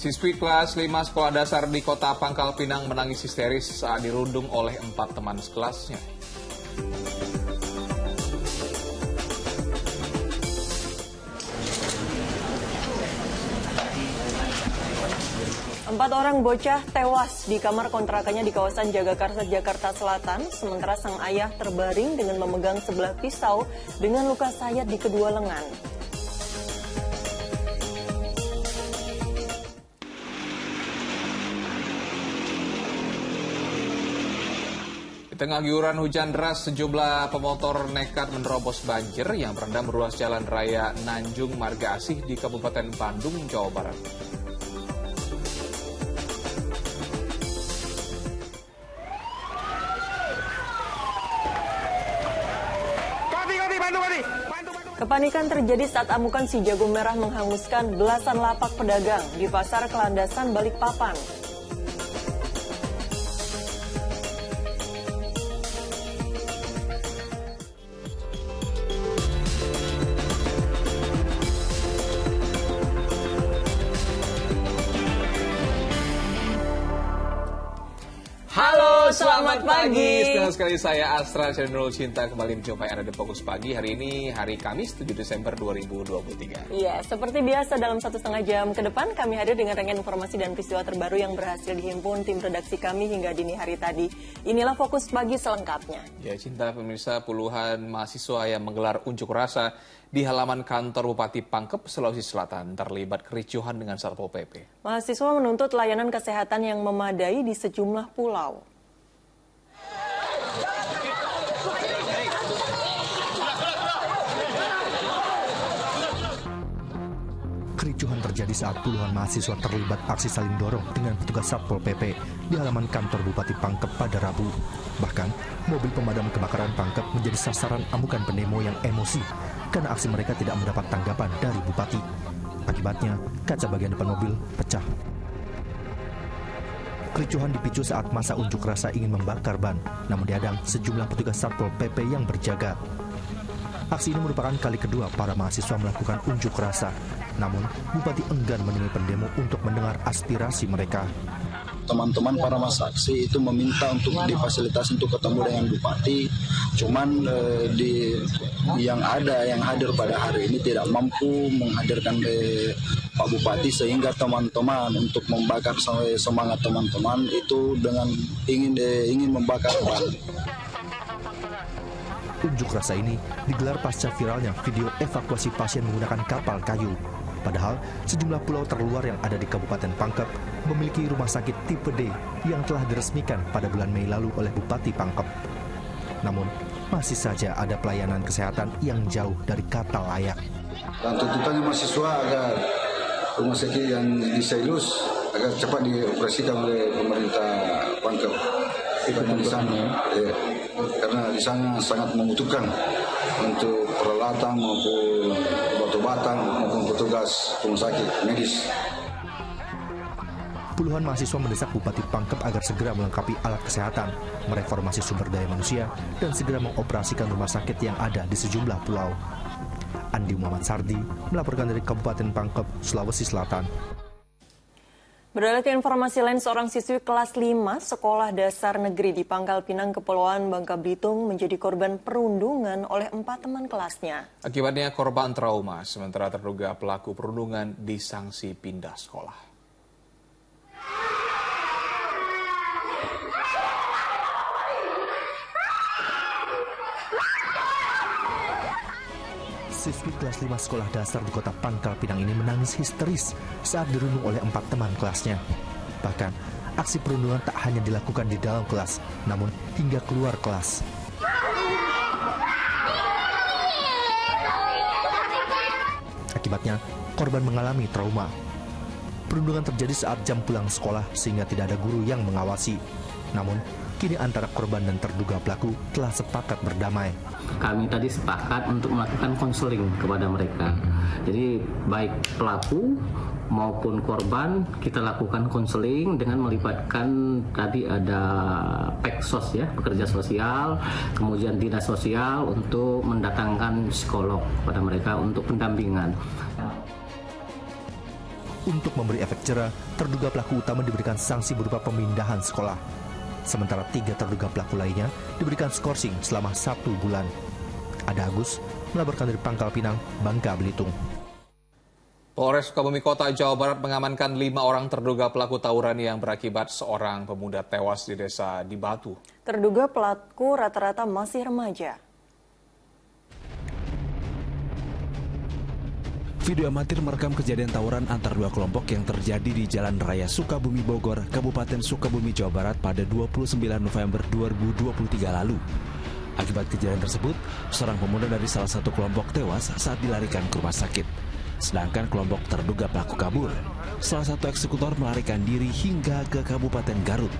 Siswi kelas 5 sekolah dasar di kota Pangkal Pinang menangis histeris saat dirundung oleh 4 teman sekelasnya. Empat orang bocah tewas di kamar kontrakannya di kawasan Jagakarsa, Jakarta Selatan, sementara sang ayah terbaring dengan memegang sebelah pisau dengan luka sayat di kedua lengan. Di tengah guyuran hujan deras, sejumlah pemotor nekat menerobos banjir yang merendam ruas jalan raya Nanjung Marga Asih di Kabupaten Bandung, Jawa Barat. Kepanikan terjadi saat amukan si jago merah menghanguskan belasan lapak pedagang di pasar Kelandasan, Balikpapan. Halo, selamat pagi. Senang sekali saya Astra Channel Cinta kembali menjumpai Anda di Fokus Pagi. Hari ini hari Kamis 7 Desember 2023. Iya, seperti biasa dalam 1,5 jam ke depan kami hadir dengan rangkaian informasi dan peristiwa terbaru yang berhasil dihimpun tim redaksi kami hingga dini hari tadi. Inilah Fokus Pagi selengkapnya. Ya, Cinta pemirsa, puluhan mahasiswa yang menggelar unjuk rasa di halaman kantor Bupati Pangkep, Sulawesi Selatan terlibat kericuhan dengan Satpol PP. Mahasiswa menuntut layanan kesehatan yang memadai di sejumlah pulau. Kericuhan terjadi saat puluhan mahasiswa terlibat aksi saling dorong dengan petugas Satpol PP di halaman kantor Bupati Pangkep pada Rabu. Bahkan, mobil pemadam kebakaran Pangkep menjadi sasaran amukan pendemo yang emosi karena aksi mereka tidak mendapat tanggapan dari Bupati. Akibatnya, kaca bagian depan mobil pecah. Kericuhan dipicu saat masa unjuk rasa ingin membakar ban, namun dihadang sejumlah petugas Satpol PP yang berjaga. Aksi ini merupakan kali kedua para mahasiswa melakukan unjuk rasa. Namun, Bupati enggan menemui pendemo untuk mendengar aspirasi mereka. Teman-teman para masa aksi itu meminta untuk difasilitasi untuk ketemu dengan Bupati. Cuman yang hadir pada hari ini tidak mampu menghadirkan Pak Bupati, sehingga teman-teman untuk membakar semangat teman-teman itu dengan ingin membakar ban. Unjuk rasa ini digelar pasca viralnya video evakuasi pasien menggunakan kapal kayu. Padahal sejumlah pulau terluar yang ada di Kabupaten Pangkep memiliki rumah sakit tipe D yang telah diresmikan pada bulan Mei lalu oleh Bupati Pangkep. Namun, masih saja ada pelayanan kesehatan yang jauh dari kata layak. Dan tuntutannya mahasiswa agar rumah sakit yang di Sailus agar cepat dioperasikan oleh pemerintah Pangkep. Karena di sana sangat membutuhkan untuk peralatan maupun obat-obatan maupun petugas rumah sakit medis. Puluhan mahasiswa mendesak Bupati Pangkep agar segera melengkapi alat kesehatan, mereformasi sumber daya manusia, dan segera mengoperasikan rumah sakit yang ada di sejumlah pulau. Andi Muhammad Sardi melaporkan dari Kabupaten Pangkep, Sulawesi Selatan. Beralih ke informasi lain, seorang siswi kelas 5 sekolah dasar negeri di Pangkal Pinang, Kepulauan Bangka Belitung menjadi korban perundungan oleh 4 teman kelasnya. Akibatnya korban trauma, sementara terduga pelaku perundungan disangsi pindah sekolah. Siswi kelas 5 sekolah dasar di kota Pangkal Pinang ini menangis histeris saat dirundung oleh 4 teman kelasnya. Bahkan, aksi perundungan tak hanya dilakukan di dalam kelas, namun hingga keluar kelas. Akibatnya, korban mengalami trauma. Perundungan terjadi saat jam pulang sekolah sehingga tidak ada guru yang mengawasi. Namun, kini antara korban dan terduga pelaku telah sepakat berdamai. Kami tadi sepakat untuk melakukan konseling kepada mereka. Jadi baik pelaku maupun korban kita lakukan konseling dengan melibatkan tadi ada Peksos ya, pekerja sosial, kemudian dinas sosial untuk mendatangkan psikolog pada mereka untuk pendampingan. Untuk memberi efek jera, terduga pelaku utama diberikan sanksi berupa pemindahan sekolah. Sementara 3 terduga pelaku lainnya diberikan skorsing selama 1 bulan. Ada Agus, melaporkan dari Pangkal Pinang, Bangka Belitung. Polres Sukabumi Kota, Jawa Barat mengamankan 5 orang terduga pelaku tawuran yang berakibat seorang pemuda tewas di desa di Batu. Terduga pelaku rata-rata masih remaja. Video amatir merekam kejadian tawuran antar 2 kelompok yang terjadi di Jalan Raya Sukabumi Bogor, Kabupaten Sukabumi, Jawa Barat pada 29 November 2023 lalu. Akibat kejadian tersebut, seorang pemuda dari salah satu kelompok tewas saat dilarikan ke rumah sakit. Sedangkan kelompok terduga pelaku kabur. Salah satu eksekutor melarikan diri hingga ke Kabupaten Garut.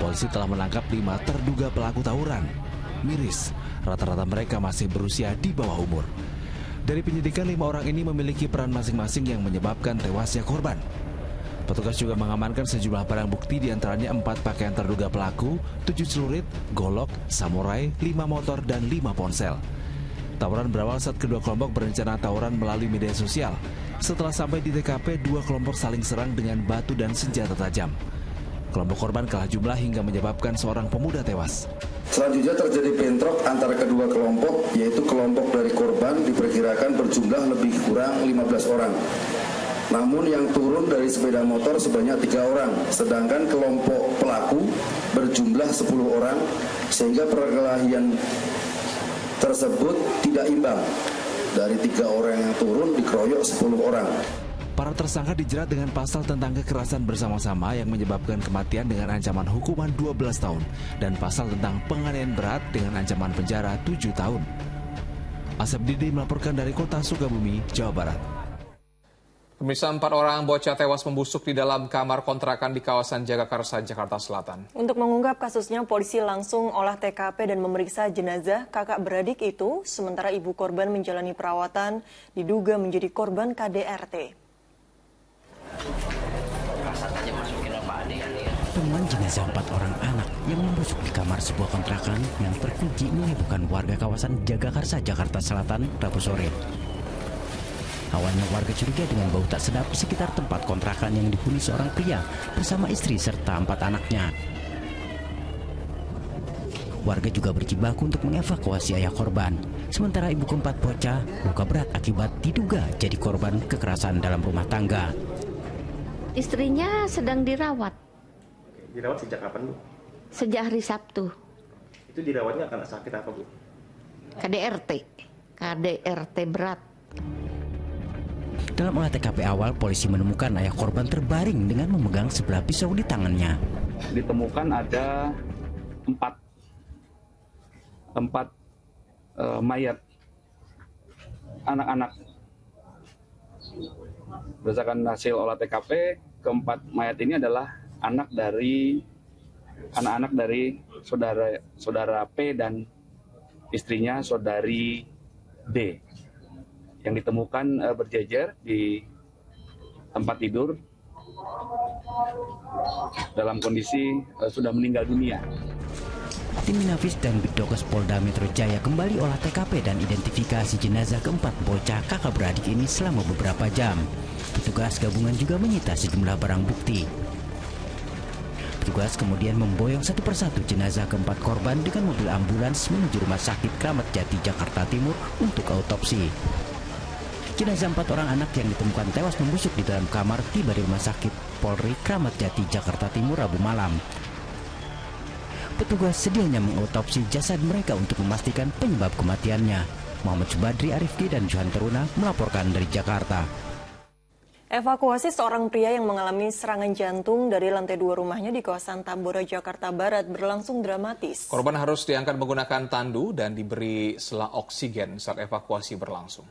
Polisi telah menangkap 5 terduga pelaku tawuran. Miris, rata-rata mereka masih berusia di bawah umur. Dari penyidikan, 5 orang ini memiliki peran masing-masing yang menyebabkan tewasnya korban. Petugas juga mengamankan sejumlah barang bukti, diantaranya 4 pakaian terduga pelaku, 7 celurit, golok, samurai, 5 motor, dan 5 ponsel. Tawuran berawal saat kedua kelompok berencana tawuran melalui media sosial. Setelah sampai di TKP, 2 kelompok saling serang dengan batu dan senjata tajam. Kelompok korban kalah jumlah hingga menyebabkan seorang pemuda tewas. Selanjutnya terjadi bentrok antara kedua kelompok, yaitu kelompok dari korban diperkirakan berjumlah lebih kurang 15 orang. Namun yang turun dari sepeda motor sebanyak 3 orang, sedangkan kelompok pelaku berjumlah 10 orang, sehingga perkelahian tersebut tidak imbang. Dari 3 orang yang turun dikeroyok 10 orang. Para tersangka dijerat dengan pasal tentang kekerasan bersama-sama yang menyebabkan kematian dengan ancaman hukuman 12 tahun dan pasal tentang penganiayaan berat dengan ancaman penjara 7 tahun. Asep Didi melaporkan dari Kota Sukabumi, Jawa Barat. Pemirsa, 4 orang bocah tewas membusuk di dalam kamar kontrakan di kawasan Jagakarsa, Jakarta Selatan. Untuk mengungkap kasusnya, polisi langsung olah TKP dan memeriksa jenazah kakak beradik itu, sementara ibu korban menjalani perawatan diduga menjadi korban KDRT. Temuan jenazah 4 orang anak yang membusuk di kamar sebuah kontrakan yang terkunci menghebohkan warga kawasan Jagakarsa, Jakarta Selatan, Rabu sore. Awalnya warga curiga dengan bau tak sedap di sekitar tempat kontrakan yang dihuni seorang pria bersama istri serta 4 anaknya. Warga juga berjibaku untuk mengevakuasi ayah korban. Sementara ibu keempat bocah luka berat akibat diduga jadi korban kekerasan dalam rumah tangga. Istrinya sedang dirawat. Dirawat sejak kapan, Bu? Sejak hari Sabtu. Itu dirawatnya karena sakit apa, Bu? KDRT berat. Dalam olah TKP awal, polisi menemukan ayah korban terbaring dengan memegang sebelah pisau di tangannya. Ditemukan ada 4 mayat anak-anak. Berdasarkan hasil olah TKP, keempat mayat ini adalah anak-anak dari saudara P dan istrinya saudari D yang ditemukan berjejer di tempat tidur dalam kondisi sudah meninggal dunia. Tim Inafis dan Bidokes Polda Metro Jaya kembali olah TKP dan identifikasi jenazah keempat bocah kakak beradik ini selama beberapa jam. Petugas gabungan juga menyita sejumlah barang bukti. Petugas kemudian memboyong satu persatu jenazah keempat korban dengan mobil ambulans menuju Rumah Sakit Kramat Jati, Jakarta Timur untuk autopsi. Jenazah 4 orang anak yang ditemukan tewas membusuk di dalam kamar tiba di Rumah Sakit Polri Kramat Jati, Jakarta Timur Rabu malam. Petugas sedianya mengautopsi jasad mereka untuk memastikan penyebab kematiannya. Muhammad Subadri, Arifki, dan Johan Teruna melaporkan dari Jakarta. Evakuasi seorang pria yang mengalami serangan jantung dari lantai 2 rumahnya di kawasan Tambora, Jakarta Barat berlangsung dramatis. Korban harus diangkat menggunakan tandu dan diberi selang oksigen saat evakuasi berlangsung.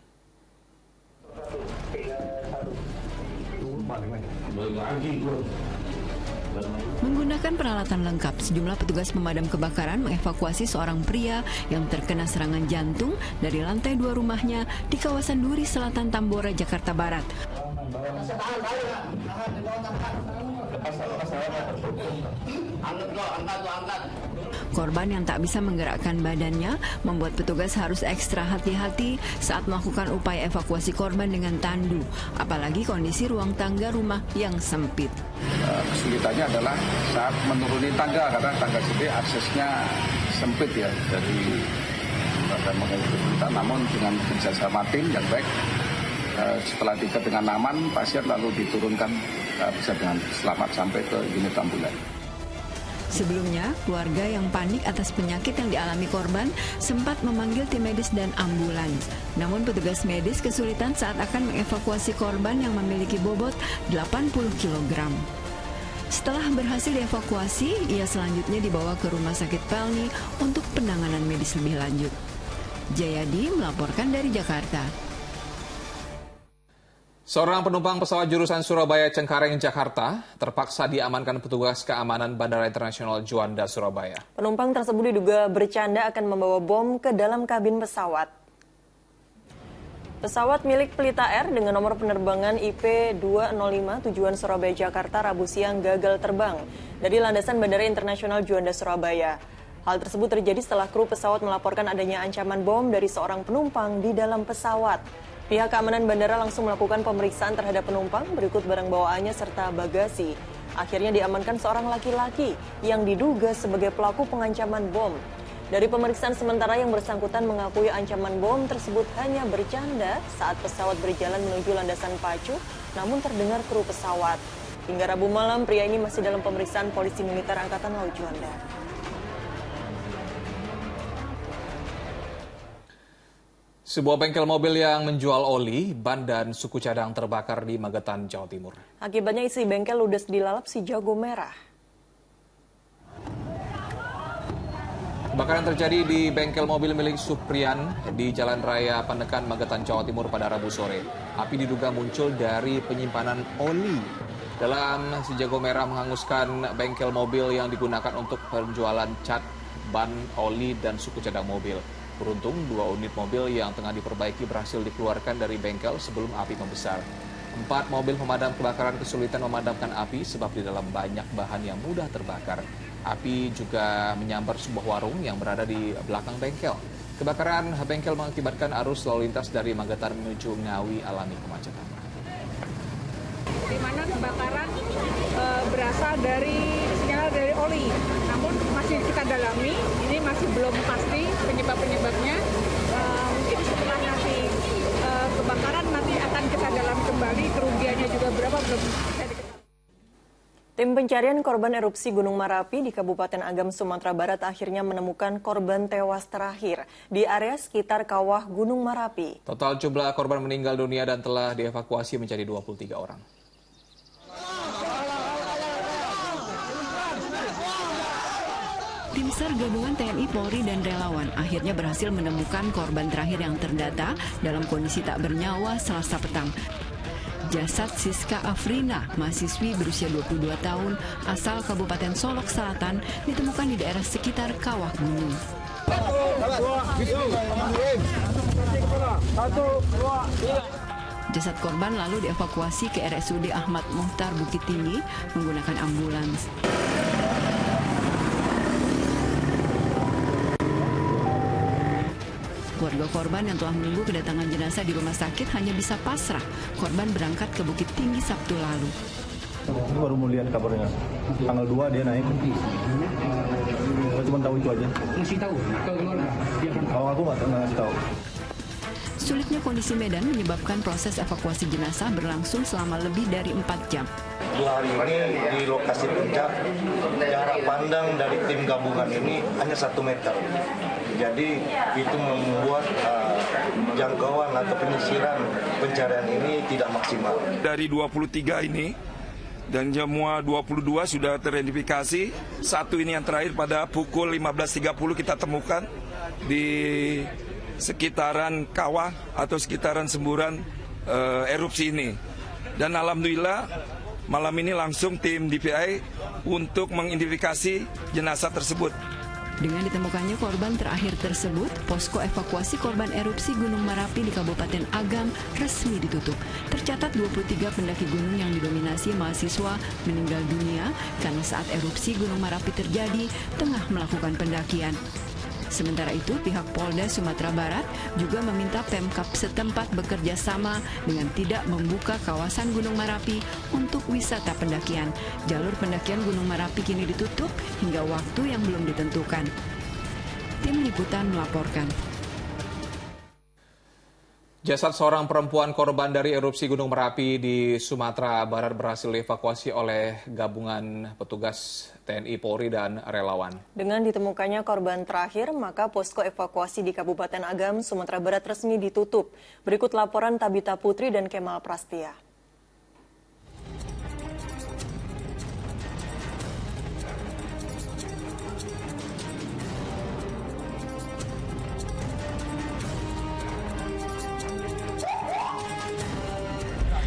Menggunakan peralatan lengkap, sejumlah petugas pemadam kebakaran mengevakuasi seorang pria yang terkena serangan jantung dari lantai 2 rumahnya di kawasan Duri Selatan, Tambora, Jakarta Barat. Korban yang tak bisa menggerakkan badannya membuat petugas harus ekstra hati-hati saat melakukan upaya evakuasi korban dengan tandu, apalagi kondisi ruang tangga rumah yang sempit. Kesulitannya adalah saat menuruni tangga, karena tangga sini aksesnya sempit ya, dari kesulitan. Namun dengan kerjasama tim yang baik, setelah diikat dengan aman, pasien lalu diturunkan bisa dengan selamat sampai ke unit ambulan. Sebelumnya, keluarga yang panik atas penyakit yang dialami korban sempat memanggil tim medis dan ambulans. Namun petugas medis kesulitan saat akan mengevakuasi korban yang memiliki bobot 80 kg. Setelah berhasil dievakuasi, ia selanjutnya dibawa ke Rumah Sakit Pelni untuk penanganan medis lebih lanjut. Jayadi melaporkan dari Jakarta. Seorang penumpang pesawat jurusan Surabaya Cengkareng, Jakarta terpaksa diamankan petugas keamanan Bandara Internasional Juanda, Surabaya. Penumpang tersebut diduga bercanda akan membawa bom ke dalam kabin pesawat. Pesawat milik Pelita Air dengan nomor penerbangan IP205 tujuan Surabaya, Jakarta Rabu siang gagal terbang dari landasan Bandara Internasional Juanda, Surabaya. Hal tersebut terjadi setelah kru pesawat melaporkan adanya ancaman bom dari seorang penumpang di dalam pesawat. Pihak keamanan bandara langsung melakukan pemeriksaan terhadap penumpang berikut barang bawaannya serta bagasi. Akhirnya diamankan seorang laki-laki yang diduga sebagai pelaku pengancaman bom. Dari pemeriksaan sementara yang bersangkutan mengakui ancaman bom tersebut hanya bercanda saat pesawat berjalan menuju landasan pacu, namun terdengar kru pesawat. Hingga Rabu malam, pria ini masih dalam pemeriksaan Polisi Militer Angkatan Laut Juanda. Sebuah bengkel mobil yang menjual oli, ban, dan suku cadang terbakar di Magetan, Jawa Timur. Akibatnya isi bengkel ludes dilalap si jago merah. Kebakaran terjadi di bengkel mobil milik Supriyan di Jalan Raya Pandekan, Magetan, Jawa Timur pada Rabu sore. Api diduga muncul dari penyimpanan oli. Dalam si jago merah menghanguskan bengkel mobil yang digunakan untuk penjualan cat, ban, oli, dan suku cadang mobil. Beruntung, 2 unit mobil yang tengah diperbaiki berhasil dikeluarkan dari bengkel sebelum api membesar. 4 mobil pemadam kebakaran kesulitan memadamkan api sebab di dalam banyak bahan yang mudah terbakar. Api juga menyambar sebuah warung yang berada di belakang bengkel. Kebakaran bengkel mengakibatkan arus lalu lintas dari Magetan menuju Ngawi alami kemacetan. Di mana kebakaran berasal dari sinyal dari oli. Namun masih kita dalami, ini masih belum pasti penyebabnya. Mungkin setelah nanti kebakaran nanti akan kita dalam kembali, kerugiannya juga berapa belum bisa diketahui. Tim pencarian korban erupsi Gunung Merapi di Kabupaten Agam, Sumatera Barat akhirnya menemukan korban tewas terakhir di area sekitar kawah Gunung Merapi. Total jumlah korban meninggal dunia dan telah dievakuasi menjadi 23 orang. Tim SAR gabungan TNI, Polri, dan relawan akhirnya berhasil menemukan korban terakhir yang terdata dalam kondisi tak bernyawa Selasa petang. Jasad Siska Afrina, mahasiswi berusia 22 tahun, asal Kabupaten Solok Selatan, ditemukan di daerah sekitar kawah gunung. Jasad korban lalu dievakuasi ke RSUD Ahmad Muhtar Bukit Tinggi menggunakan ambulans. Keluarga korban yang telah menunggu kedatangan jenazah di rumah sakit hanya bisa pasrah. Korban berangkat ke Bukit Tinggi Sabtu lalu. Ini baru mau lihat kabarnya. Tanggal 2 dia naik. Saya cuma tahu itu aja. Masih tahu? Kalau aku nggak ngasih tahu. Sulitnya kondisi medan menyebabkan proses evakuasi jenazah berlangsung selama lebih dari 4 jam. 2 hari ini di lokasi puncak, jarak pandang dari tim gabungan ini hanya 1 meter. Jadi itu membuat jangkauan atau penyisiran pencarian ini tidak maksimal. Dari 23 ini dan semua 22 sudah teridentifikasi. 1 ini yang terakhir pada pukul 15.30 kita temukan di sekitaran kawah atau sekitaran semburan erupsi ini. Dan alhamdulillah malam ini langsung tim DPI untuk mengidentifikasi jenazah tersebut. Dengan ditemukannya korban terakhir tersebut, posko evakuasi korban erupsi Gunung Merapi di Kabupaten Agam resmi ditutup. Tercatat 23 pendaki gunung yang didominasi mahasiswa meninggal dunia karena saat erupsi Gunung Merapi terjadi tengah melakukan pendakian. Sementara itu, pihak Polda Sumatera Barat juga meminta Pemkab setempat bekerja sama dengan tidak membuka kawasan Gunung Merapi untuk wisata pendakian. Jalur pendakian Gunung Merapi kini ditutup hingga waktu yang belum ditentukan. Tim Liputan melaporkan. Jasad seorang perempuan korban dari erupsi Gunung Merapi di Sumatera Barat berhasil dievakuasi oleh gabungan petugas TNI, Polri, dan relawan. Dengan ditemukannya korban terakhir, maka posko evakuasi di Kabupaten Agam, Sumatera Barat resmi ditutup. Berikut laporan Tabita Putri dan Kemal Prastia.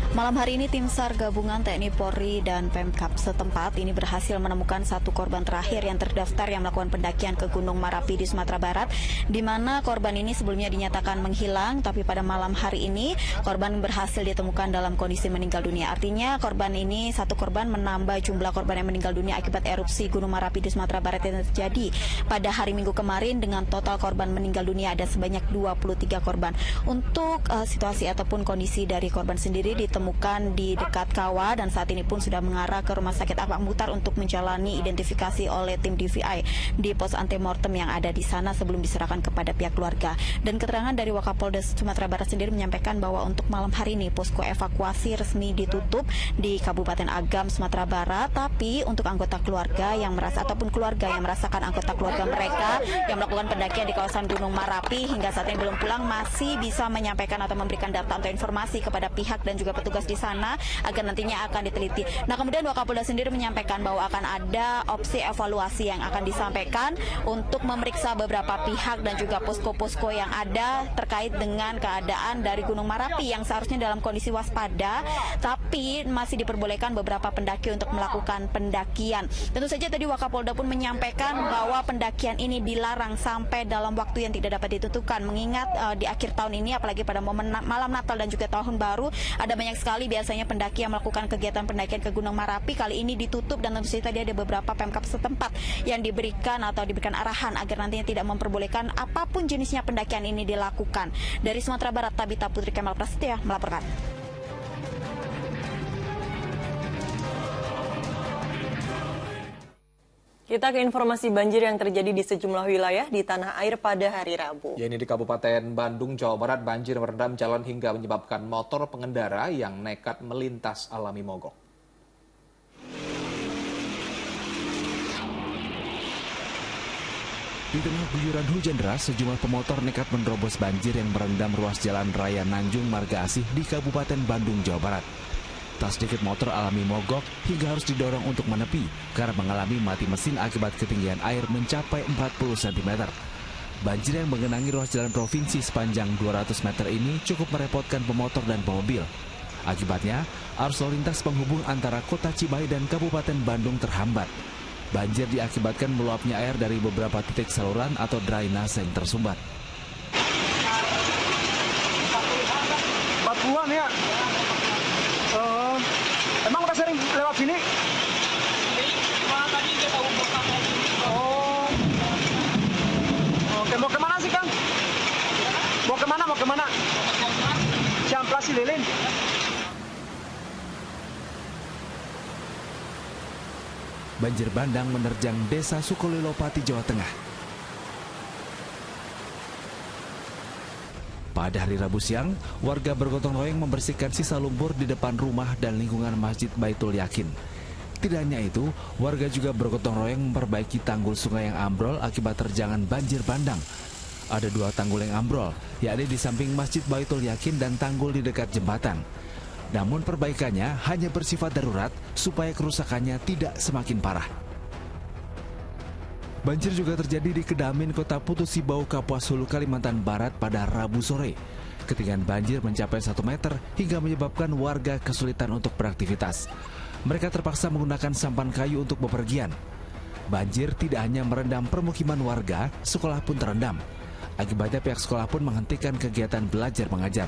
Malam hari ini tim SAR gabungan TNI, Polri, dan Pemkab setempat ini berhasil menemukan satu korban terakhir yang terdaftar yang melakukan pendakian ke Gunung Merapi di Sumatera Barat, di mana korban ini sebelumnya dinyatakan menghilang, tapi pada malam hari ini korban berhasil ditemukan dalam kondisi meninggal dunia. Artinya korban ini, satu korban menambah jumlah korban yang meninggal dunia akibat erupsi Gunung Merapi di Sumatera Barat yang terjadi pada hari Minggu kemarin, dengan total korban meninggal dunia ada sebanyak 23 korban. Untuk situasi ataupun kondisi dari korban sendiri ditemukan di dekat kawah dan saat ini pun sudah mengarah ke Rumah Sakit Ahmad Muhtar untuk menjalani identifikasi oleh tim DVI di pos antemortem yang ada di sana sebelum diserahkan kepada pihak keluarga. Dan keterangan dari Wakapolda Sumatera Barat sendiri menyampaikan bahwa untuk malam hari ini posko evakuasi resmi ditutup di Kabupaten Agam, Sumatera Barat, tapi untuk anggota keluarga yang merasa ataupun keluarga yang merasakan anggota keluarga mereka yang melakukan pendakian di kawasan Gunung Merapi hingga saat ini belum pulang masih bisa menyampaikan atau memberikan data atau informasi kepada pihak dan juga petugas di sana agar nantinya akan diteliti. Nah, kemudian Wakapolda sendiri menyampaikan bahwa akan ada opsi evaluasi yang akan disampaikan untuk memeriksa beberapa pihak dan juga posko-posko yang ada terkait dengan keadaan dari Gunung Merapi yang seharusnya dalam kondisi waspada, tapi masih diperbolehkan beberapa pendaki untuk melakukan pendakian. Tentu saja tadi Wakapolda pun menyampaikan bahwa pendakian ini dilarang sampai dalam waktu yang tidak dapat ditentukan, mengingat di akhir tahun ini apalagi pada momen malam Natal dan juga Tahun Baru ada banyak sekali biasanya pendaki yang melakukan kegiatan pendakian ke Gunung Merapi. Kali ini ditutup dan tentu saja tadi ada beberapa Pemkab setempat yang diberikan arahan agar nantinya tidak memperbolehkan apapun jenisnya pendakian ini dilakukan. Dari Sumatera Barat, Tabita Putri, Kemal Prastia melaporkan. Kita ke informasi banjir yang terjadi di sejumlah wilayah di tanah air pada hari Rabu. Ya, ini di Kabupaten Bandung, Jawa Barat, banjir merendam jalan hingga menyebabkan motor pengendara yang nekat melintas alami mogok. Di tengah guyuran hujan deras, sejumlah pemotor nekat menerobos banjir yang merendam ruas jalan raya Nanjung Marga Asih di Kabupaten Bandung, Jawa Barat. Tak sedikit motor alami mogok hingga harus didorong untuk menepi karena mengalami mati mesin akibat ketinggian air mencapai 40 cm. Banjir yang menggenangi ruas jalan provinsi sepanjang 200 meter ini cukup merepotkan pemotor dan pemobil. Akibatnya, arus lalu lintas penghubung antara Kota Cimahi dan Kabupaten Bandung terhambat. Banjir diakibatkan meluapnya air dari beberapa titik saluran atau drainase yang tersumbat. 40-an ya? Emang udah sering lewat sini? Tadi dia tahu bokap. Oh. Oke, mau kemana sih, Kang? Mau kemana? Ciamplas Lilin. Banjir bandang menerjang Desa Sukolilo-Pati, Jawa Tengah. Pada hari Rabu siang, warga bergotong royong membersihkan sisa lumpur di depan rumah dan lingkungan Masjid Baitul Yakin. Tidak hanya itu, warga juga bergotong royong memperbaiki tanggul sungai yang ambrol akibat terjangan banjir bandang. Ada 2 tanggul yang ambrol, yakni di samping Masjid Baitul Yakin dan tanggul di dekat jembatan. Namun perbaikannya hanya bersifat darurat supaya kerusakannya tidak semakin parah. Banjir juga terjadi di Kedamin, Kota Putus Sibau, Kapuas Hulu, Kalimantan Barat pada Rabu sore. Ketinggian banjir mencapai 1 meter hingga menyebabkan warga kesulitan untuk beraktivitas. Mereka terpaksa menggunakan sampan kayu untuk bepergian. Banjir tidak hanya merendam permukiman warga, sekolah pun terendam. Akibatnya pihak sekolah pun menghentikan kegiatan belajar mengajar.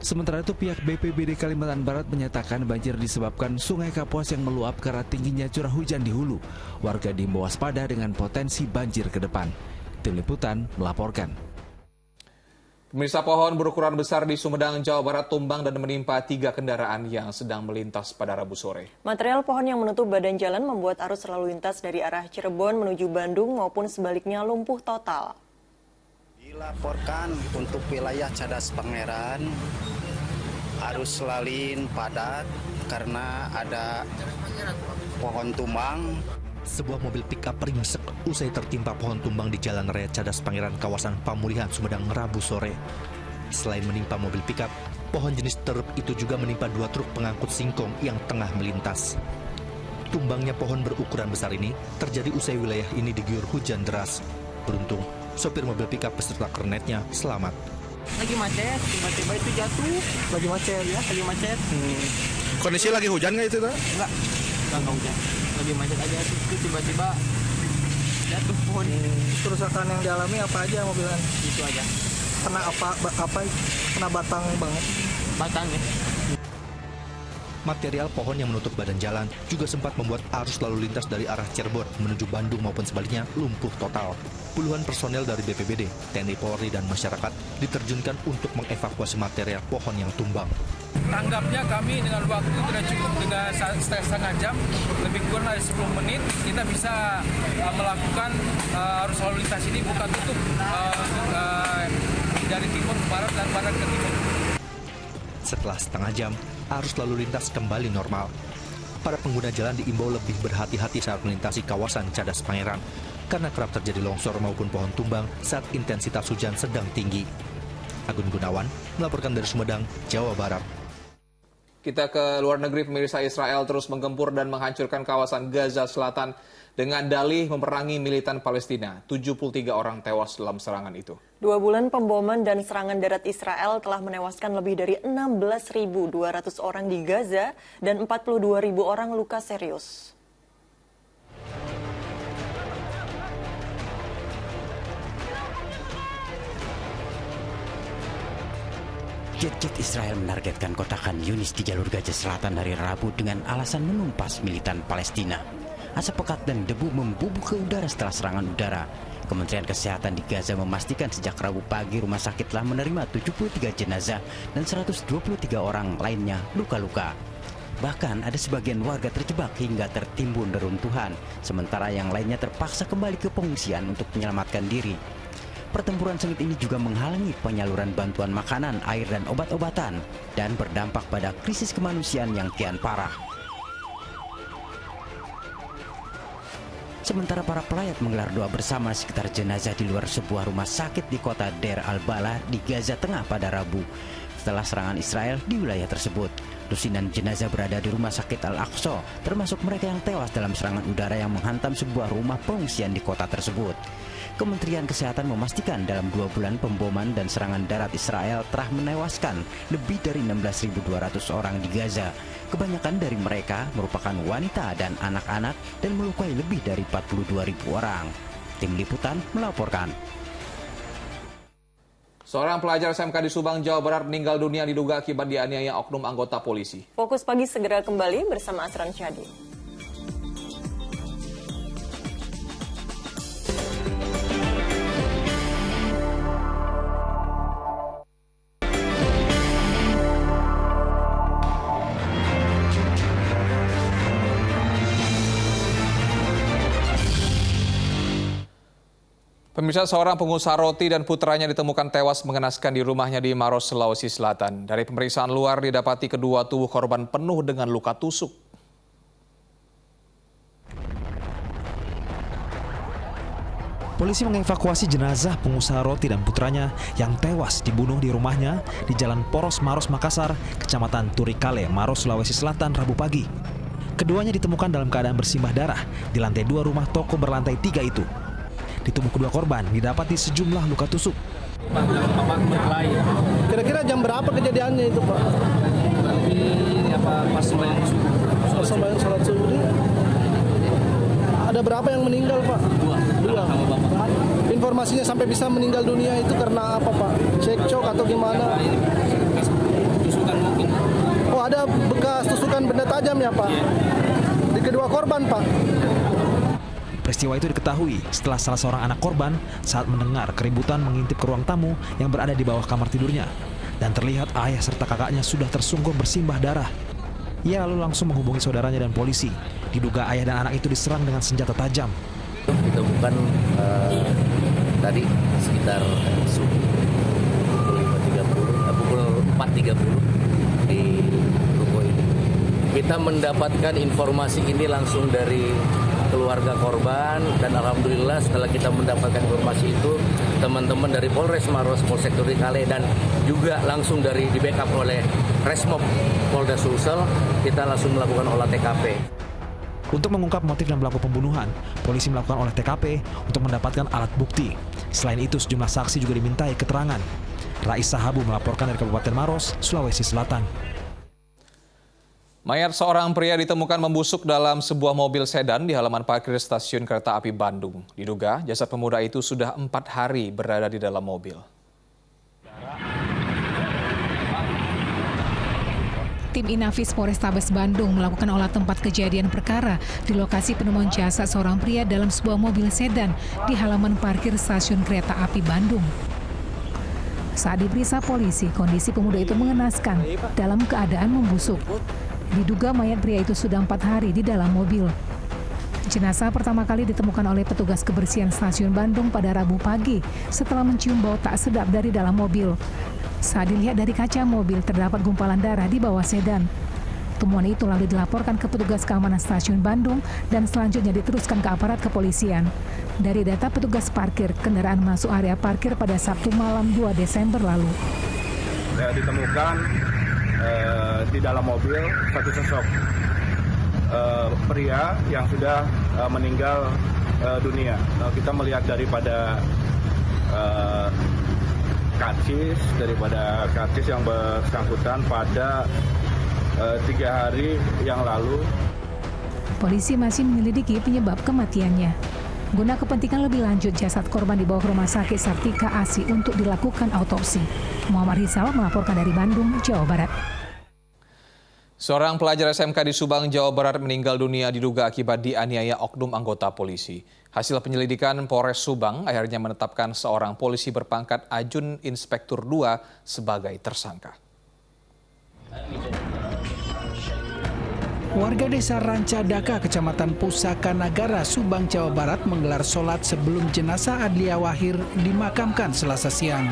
Sementara itu pihak BPBD Kalimantan Barat menyatakan banjir disebabkan Sungai Kapuas yang meluap karena tingginya curah hujan di hulu. Warga diimbau waspada dengan potensi banjir ke depan. Tim Liputan melaporkan. Pemirsa, pohon berukuran besar di Sumedang, Jawa Barat tumbang dan menimpa 3 kendaraan yang sedang melintas pada Rabu sore. Material pohon yang menutup badan jalan membuat arus lalu lintas dari arah Cirebon menuju Bandung maupun sebaliknya lumpuh total. Dilaporkan untuk wilayah Cadas Pangeran, arus lalin padat karena ada pohon tumbang. Sebuah mobil pickup ringsek usai tertimpa pohon tumbang di Jalan Raya Cadas Pangeran, kawasan Pamulihan, Sumedang, Rabu sore. Selain menimpa mobil pickup, pohon jenis truk itu juga menimpa 2 truk pengangkut singkong yang tengah melintas. Tumbangnya pohon berukuran besar ini terjadi usai wilayah ini diguyur hujan deras. Beruntung, sopir mobil pickup beserta kernetnya selamat. Lagi macet, tiba-tiba itu jatuh. Lagi macet ya, lagi macet. Kondisi lagi hujan nggak itu tuh? Enggak hujan. Lagi macet aja itu tiba-tiba jatuh pohon. Kerusakan yang dialami apa aja mobilan? Itu aja. Kena apa? Kena batang banget. Batang ya. Material pohon yang menutup badan jalan juga sempat membuat arus lalu lintas dari arah Cirebon menuju Bandung maupun sebaliknya lumpuh total. Puluhan personel dari BPBD, TNI Polri, dan masyarakat diterjunkan untuk mengevakuasi material pohon yang tumbang. Tanggapnya kami dengan waktu tidak cukup, dengan setengah jam, lebih kurang dari 10 menit, kita bisa melakukan arus lalu lintas ini buka tutup dari timur ke barat dan barat ke timur. Setelah setengah jam, arus lalu lintas kembali normal. Para pengguna jalan diimbau lebih berhati-hati saat melintasi kawasan Cadas Pangeran, karena kerap terjadi longsor maupun pohon tumbang saat intensitas hujan sedang tinggi. Agun Gunawan melaporkan dari Sumedang, Jawa Barat. Kita ke luar negeri, pemirsa. Israel terus menggempur dan menghancurkan kawasan Gaza Selatan dengan dalih memerangi militan Palestina. 73 orang tewas dalam serangan itu. 2 bulan pemboman dan serangan darat Israel telah menewaskan lebih dari 16.200 orang di Gaza dan 42.000 orang luka serius. Jet-jet Israel menargetkan kota Khan Yunis di jalur Gaza Selatan dari Rabu dengan alasan menumpas militan Palestina. Asap pekat dan debu membubuk ke udara setelah serangan udara. Kementerian Kesehatan di Gaza memastikan sejak Rabu pagi rumah sakit telah menerima 73 jenazah dan 123 orang lainnya luka-luka. Bahkan ada sebagian warga terjebak hingga tertimbun reruntuhan, sementara yang lainnya terpaksa kembali ke pengungsian untuk menyelamatkan diri. Pertempuran sengit ini juga menghalangi penyaluran bantuan makanan, air, dan obat-obatan, dan berdampak pada krisis kemanusiaan yang kian parah. Sementara para pelayat menggelar doa bersama sekitar jenazah di luar sebuah rumah sakit di kota Deir al-Balah di Gaza Tengah pada Rabu, setelah serangan Israel di wilayah tersebut. Lusinan jenazah berada di rumah sakit Al-Aqsa, termasuk mereka yang tewas dalam serangan udara yang menghantam sebuah rumah pengungsian di kota tersebut. Kementerian Kesehatan memastikan dalam 2 bulan pemboman dan serangan darat Israel telah menewaskan lebih dari 16.200 orang di Gaza. Kebanyakan dari mereka merupakan wanita dan anak-anak dan melukai lebih dari 42.000 orang. Tim Liputan melaporkan. Seorang pelajar SMK di Subang, Jawa Barat meninggal dunia diduga akibat dianiaya oknum anggota polisi. Fokus Pagi segera kembali bersama Asran Syadi. Pemirsa, seorang pengusaha roti dan putranya ditemukan tewas mengenaskan di rumahnya di Maros, Sulawesi Selatan. Dari pemeriksaan luar didapati kedua tubuh korban penuh dengan luka tusuk. Polisi mengevakuasi jenazah pengusaha roti dan putranya yang tewas dibunuh di rumahnya di Jalan Poros Maros, Makassar, Kecamatan Turikale, Maros, Sulawesi Selatan, Rabu pagi. Keduanya ditemukan dalam keadaan bersimbah darah di lantai 2 rumah toko berlantai 3 itu. Di tubuh kedua korban didapati sejumlah luka tusuk. Kira-kira jam berapa kejadiannya itu, Pak? Pas sembahyang subuh. Sholat subuh. Ada berapa yang meninggal, Pak? Dua. Informasinya sampai bisa meninggal dunia itu karena apa, Pak? Cekcok atau gimana? Tusukan mungkin. Oh, ada bekas tusukan benda tajam ya, Pak? Di kedua korban, Pak? Peristiwa itu diketahui setelah salah seorang anak korban saat mendengar keributan mengintip ke ruang tamu yang berada di bawah kamar tidurnya. Dan terlihat ayah serta kakaknya sudah tersungkur bersimbah darah. Ia lalu langsung menghubungi saudaranya dan polisi. Diduga ayah dan anak itu diserang dengan senjata tajam. Ditemukan tadi sekitar pukul 4.30 di ruko ini. Kita mendapatkan informasi ini langsung dari keluarga korban, dan alhamdulillah setelah kita mendapatkan informasi itu, teman-teman dari Polres Maros, Polsek Turikale, dan juga langsung di backup oleh Resmob Polda Sulsel, kita langsung melakukan olah TKP. Untuk mengungkap motif dan pelaku pembunuhan, polisi melakukan olah TKP untuk mendapatkan alat bukti. Selain itu, sejumlah saksi juga dimintai keterangan. Raisa Habu melaporkan dari Kabupaten Maros, Sulawesi Selatan. Mayat seorang pria ditemukan membusuk dalam sebuah mobil sedan di halaman parkir stasiun kereta api Bandung. Diduga jasad pemuda itu sudah 4 hari berada di dalam mobil. Tim Inafis Polrestabes Bandung melakukan olah tempat kejadian perkara di lokasi penemuan jasad seorang pria dalam sebuah mobil sedan di halaman parkir stasiun kereta api Bandung. Saat diperiksa polisi, kondisi pemuda itu mengenaskan dalam keadaan membusuk. Diduga mayat pria itu sudah 4 hari di dalam mobil. Jenazah pertama kali ditemukan oleh petugas kebersihan stasiun Bandung pada Rabu pagi setelah mencium bau tak sedap dari dalam mobil. Saat dilihat dari kaca mobil, terdapat gumpalan darah di bawah sedan. Temuan itu lalu dilaporkan ke petugas keamanan stasiun Bandung dan selanjutnya diteruskan ke aparat kepolisian. Dari data petugas parkir, kendaraan masuk area parkir pada Sabtu malam 2 Desember lalu. Ditemukan di dalam mobil satu sosok pria yang sudah meninggal dunia. Kita melihat daripada karcis yang bersangkutan pada 3 hari yang lalu. Polisi masih menyelidiki penyebab kematiannya. Guna kepentingan lebih lanjut, jasad korban dibawa ke Rumah Sakit Sartika ASI untuk dilakukan autopsi. Muhammad Rizal melaporkan dari Bandung, Jawa Barat. Seorang pelajar SMK di Subang, Jawa Barat meninggal dunia diduga akibat dianiaya oknum anggota polisi. Hasil penyelidikan Polres Subang akhirnya menetapkan seorang polisi berpangkat Ajun Inspektur 2 sebagai tersangka. Warga desa Rancadaka, Kecamatan Pusaka Nagara, Subang, Jawa Barat menggelar sholat sebelum jenazah Adlia Wahir dimakamkan Selasa siang.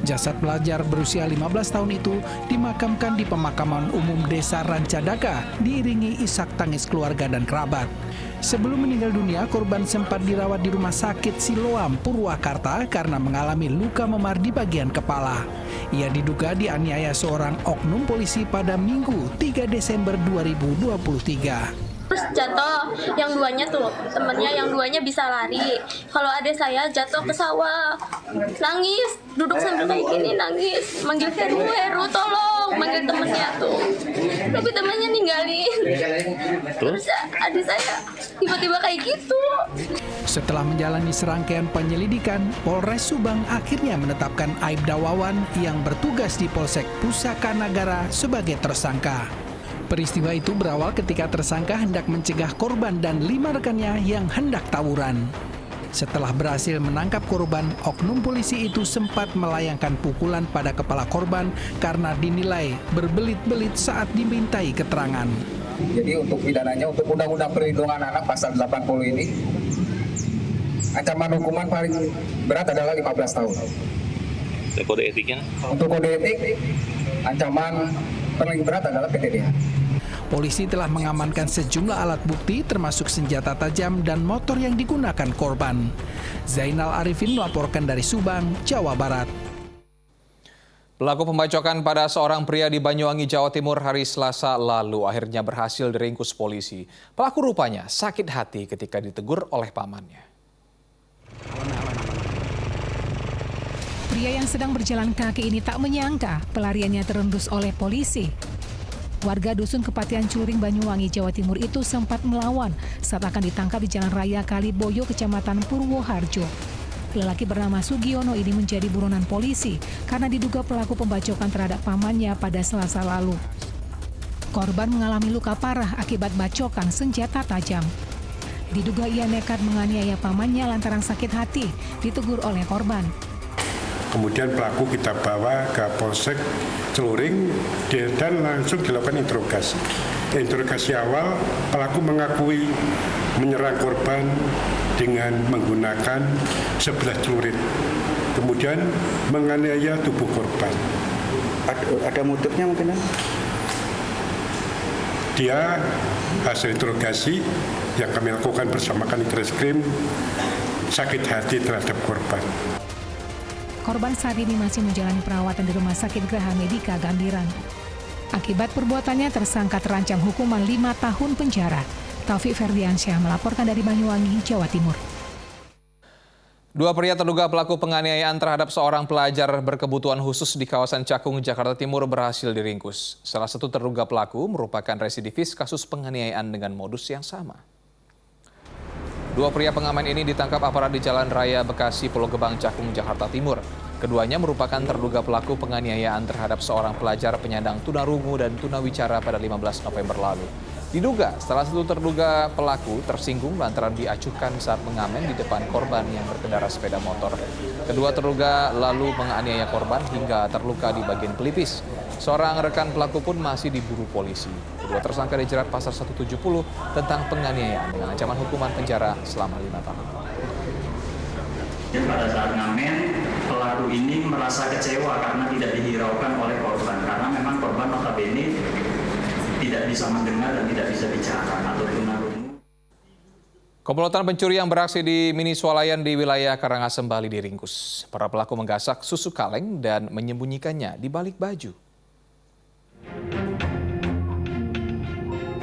Jasad pelajar berusia 15 tahun itu dimakamkan di pemakaman umum desa Rancadaka, diiringi isak tangis keluarga dan kerabat. Sebelum meninggal dunia, korban sempat dirawat di Rumah Sakit Siloam, Purwakarta karena mengalami luka memar di bagian kepala. Ia diduga dianiaya seorang oknum polisi pada Minggu 3 Desember 2023. Terus jatuh, yang duanya tuh, temennya yang duanya bisa lari. Kalau adik saya jatuh ke sawah, nangis, duduk sambil kayak gini nangis, manggil Heru, tolong, manggil temennya tuh. Tapi temennya ninggalin. Terus adik saya tiba-tiba kayak gitu. Setelah menjalani serangkaian penyelidikan, Polres Subang akhirnya menetapkan Aibda Wawan yang bertugas di Polsek Pusaka Nagara sebagai tersangka. Peristiwa itu berawal ketika tersangka hendak mencegah korban dan 5 rekannya yang hendak tawuran. Setelah berhasil menangkap korban, oknum polisi itu sempat melayangkan pukulan pada kepala korban karena dinilai berbelit-belit saat dimintai keterangan. Jadi untuk pidananya, untuk Undang-Undang Perlindungan Anak pasal 80 ini, ancaman hukuman paling berat adalah 15 tahun. Untuk kode etiknya? Untuk kode etik, ancaman paling berat adalah PTDH. Polisi telah mengamankan sejumlah alat bukti termasuk senjata tajam dan motor yang digunakan korban. Zainal Arifin melaporkan dari Subang, Jawa Barat. Pelaku pembacokan pada seorang pria di Banyuwangi, Jawa Timur hari Selasa lalu akhirnya berhasil diringkus polisi. Pelaku rupanya sakit hati ketika ditegur oleh pamannya. Pria yang sedang berjalan kaki ini tak menyangka pelariannya terendus oleh polisi. Warga Dusun Kepatihan Curing, Banyuwangi, Jawa Timur itu sempat melawan saat akan ditangkap di Jalan Raya Kaliboyo, Kecamatan Purwoharjo. Lelaki bernama Sugiono ini menjadi buronan polisi karena diduga pelaku pembacokan terhadap pamannya pada Selasa lalu. Korban mengalami luka parah akibat bacokan senjata tajam. Diduga ia nekat menganiaya pamannya lantaran sakit hati, ditegur oleh korban. Kemudian pelaku kita bawa ke Polsek Celuring dan langsung dilakukan interogasi. Interogasi awal, pelaku mengakui menyerang korban dengan menggunakan sebelah celurit. Kemudian menganiaya tubuh korban. Ada motifnya mungkin? Dia hasil interogasi yang kami lakukan bersama Kanit Reskrim sakit hati terhadap korban. Korban saat ini masih menjalani perawatan di Rumah Sakit Graha Medika Gambiran. Akibat perbuatannya, tersangka terancam hukuman 5 tahun penjara. Taufik Ferdiansyah melaporkan dari Banyuwangi, Jawa Timur. Dua pria terduga pelaku penganiayaan terhadap seorang pelajar berkebutuhan khusus di kawasan Cakung, Jakarta Timur berhasil diringkus. Salah satu terduga pelaku merupakan residivis kasus penganiayaan dengan modus yang sama. Dua pria pengamen ini ditangkap aparat di Jalan Raya Bekasi, Pulau Gebang, Cakung, Jakarta Timur. Keduanya merupakan terduga pelaku penganiayaan terhadap seorang pelajar penyandang tunarungu dan tunawicara pada 15 November lalu. Diduga salah satu terduga pelaku tersinggung lantaran diacuhkan saat mengamen di depan korban yang berkendara sepeda motor. Kedua terduga lalu menganiaya korban hingga terluka di bagian pelipis. Seorang rekan pelaku pun masih diburu polisi. Kedua tersangka dijerat pasal 170 tentang penganiayaan dengan ancaman hukuman penjara selama 5 tahun. Pada saat ngamen, pelaku ini merasa kecewa karena tidak dihiraukan oleh korban. Karena memang korban notabene tidak bisa mendengar dan tidak bisa bicara atau tunarungu. Komplotan pencuri yang beraksi di mini swalayan di wilayah Karangasem, Bali diringkus. Para pelaku menggasak susu kaleng dan menyembunyikannya di balik baju.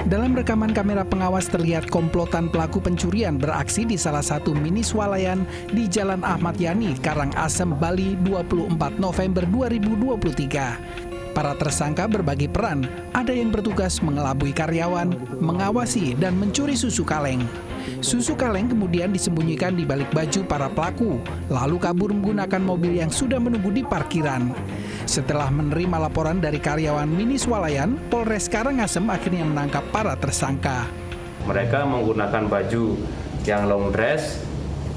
Dalam rekaman kamera pengawas terlihat komplotan pelaku pencurian beraksi di salah satu mini swalayan di Jalan Ahmad Yani, Karangasem, Bali 24 November 2023. Para tersangka berbagi peran, ada yang bertugas mengelabui karyawan, mengawasi dan mencuri susu kaleng. Susu kaleng kemudian disembunyikan di balik baju para pelaku, lalu kabur menggunakan mobil yang sudah menunggu di parkiran. Setelah menerima laporan dari karyawan mini swalayan, Polres Karangasem akhirnya menangkap para tersangka. Mereka menggunakan baju yang long dress,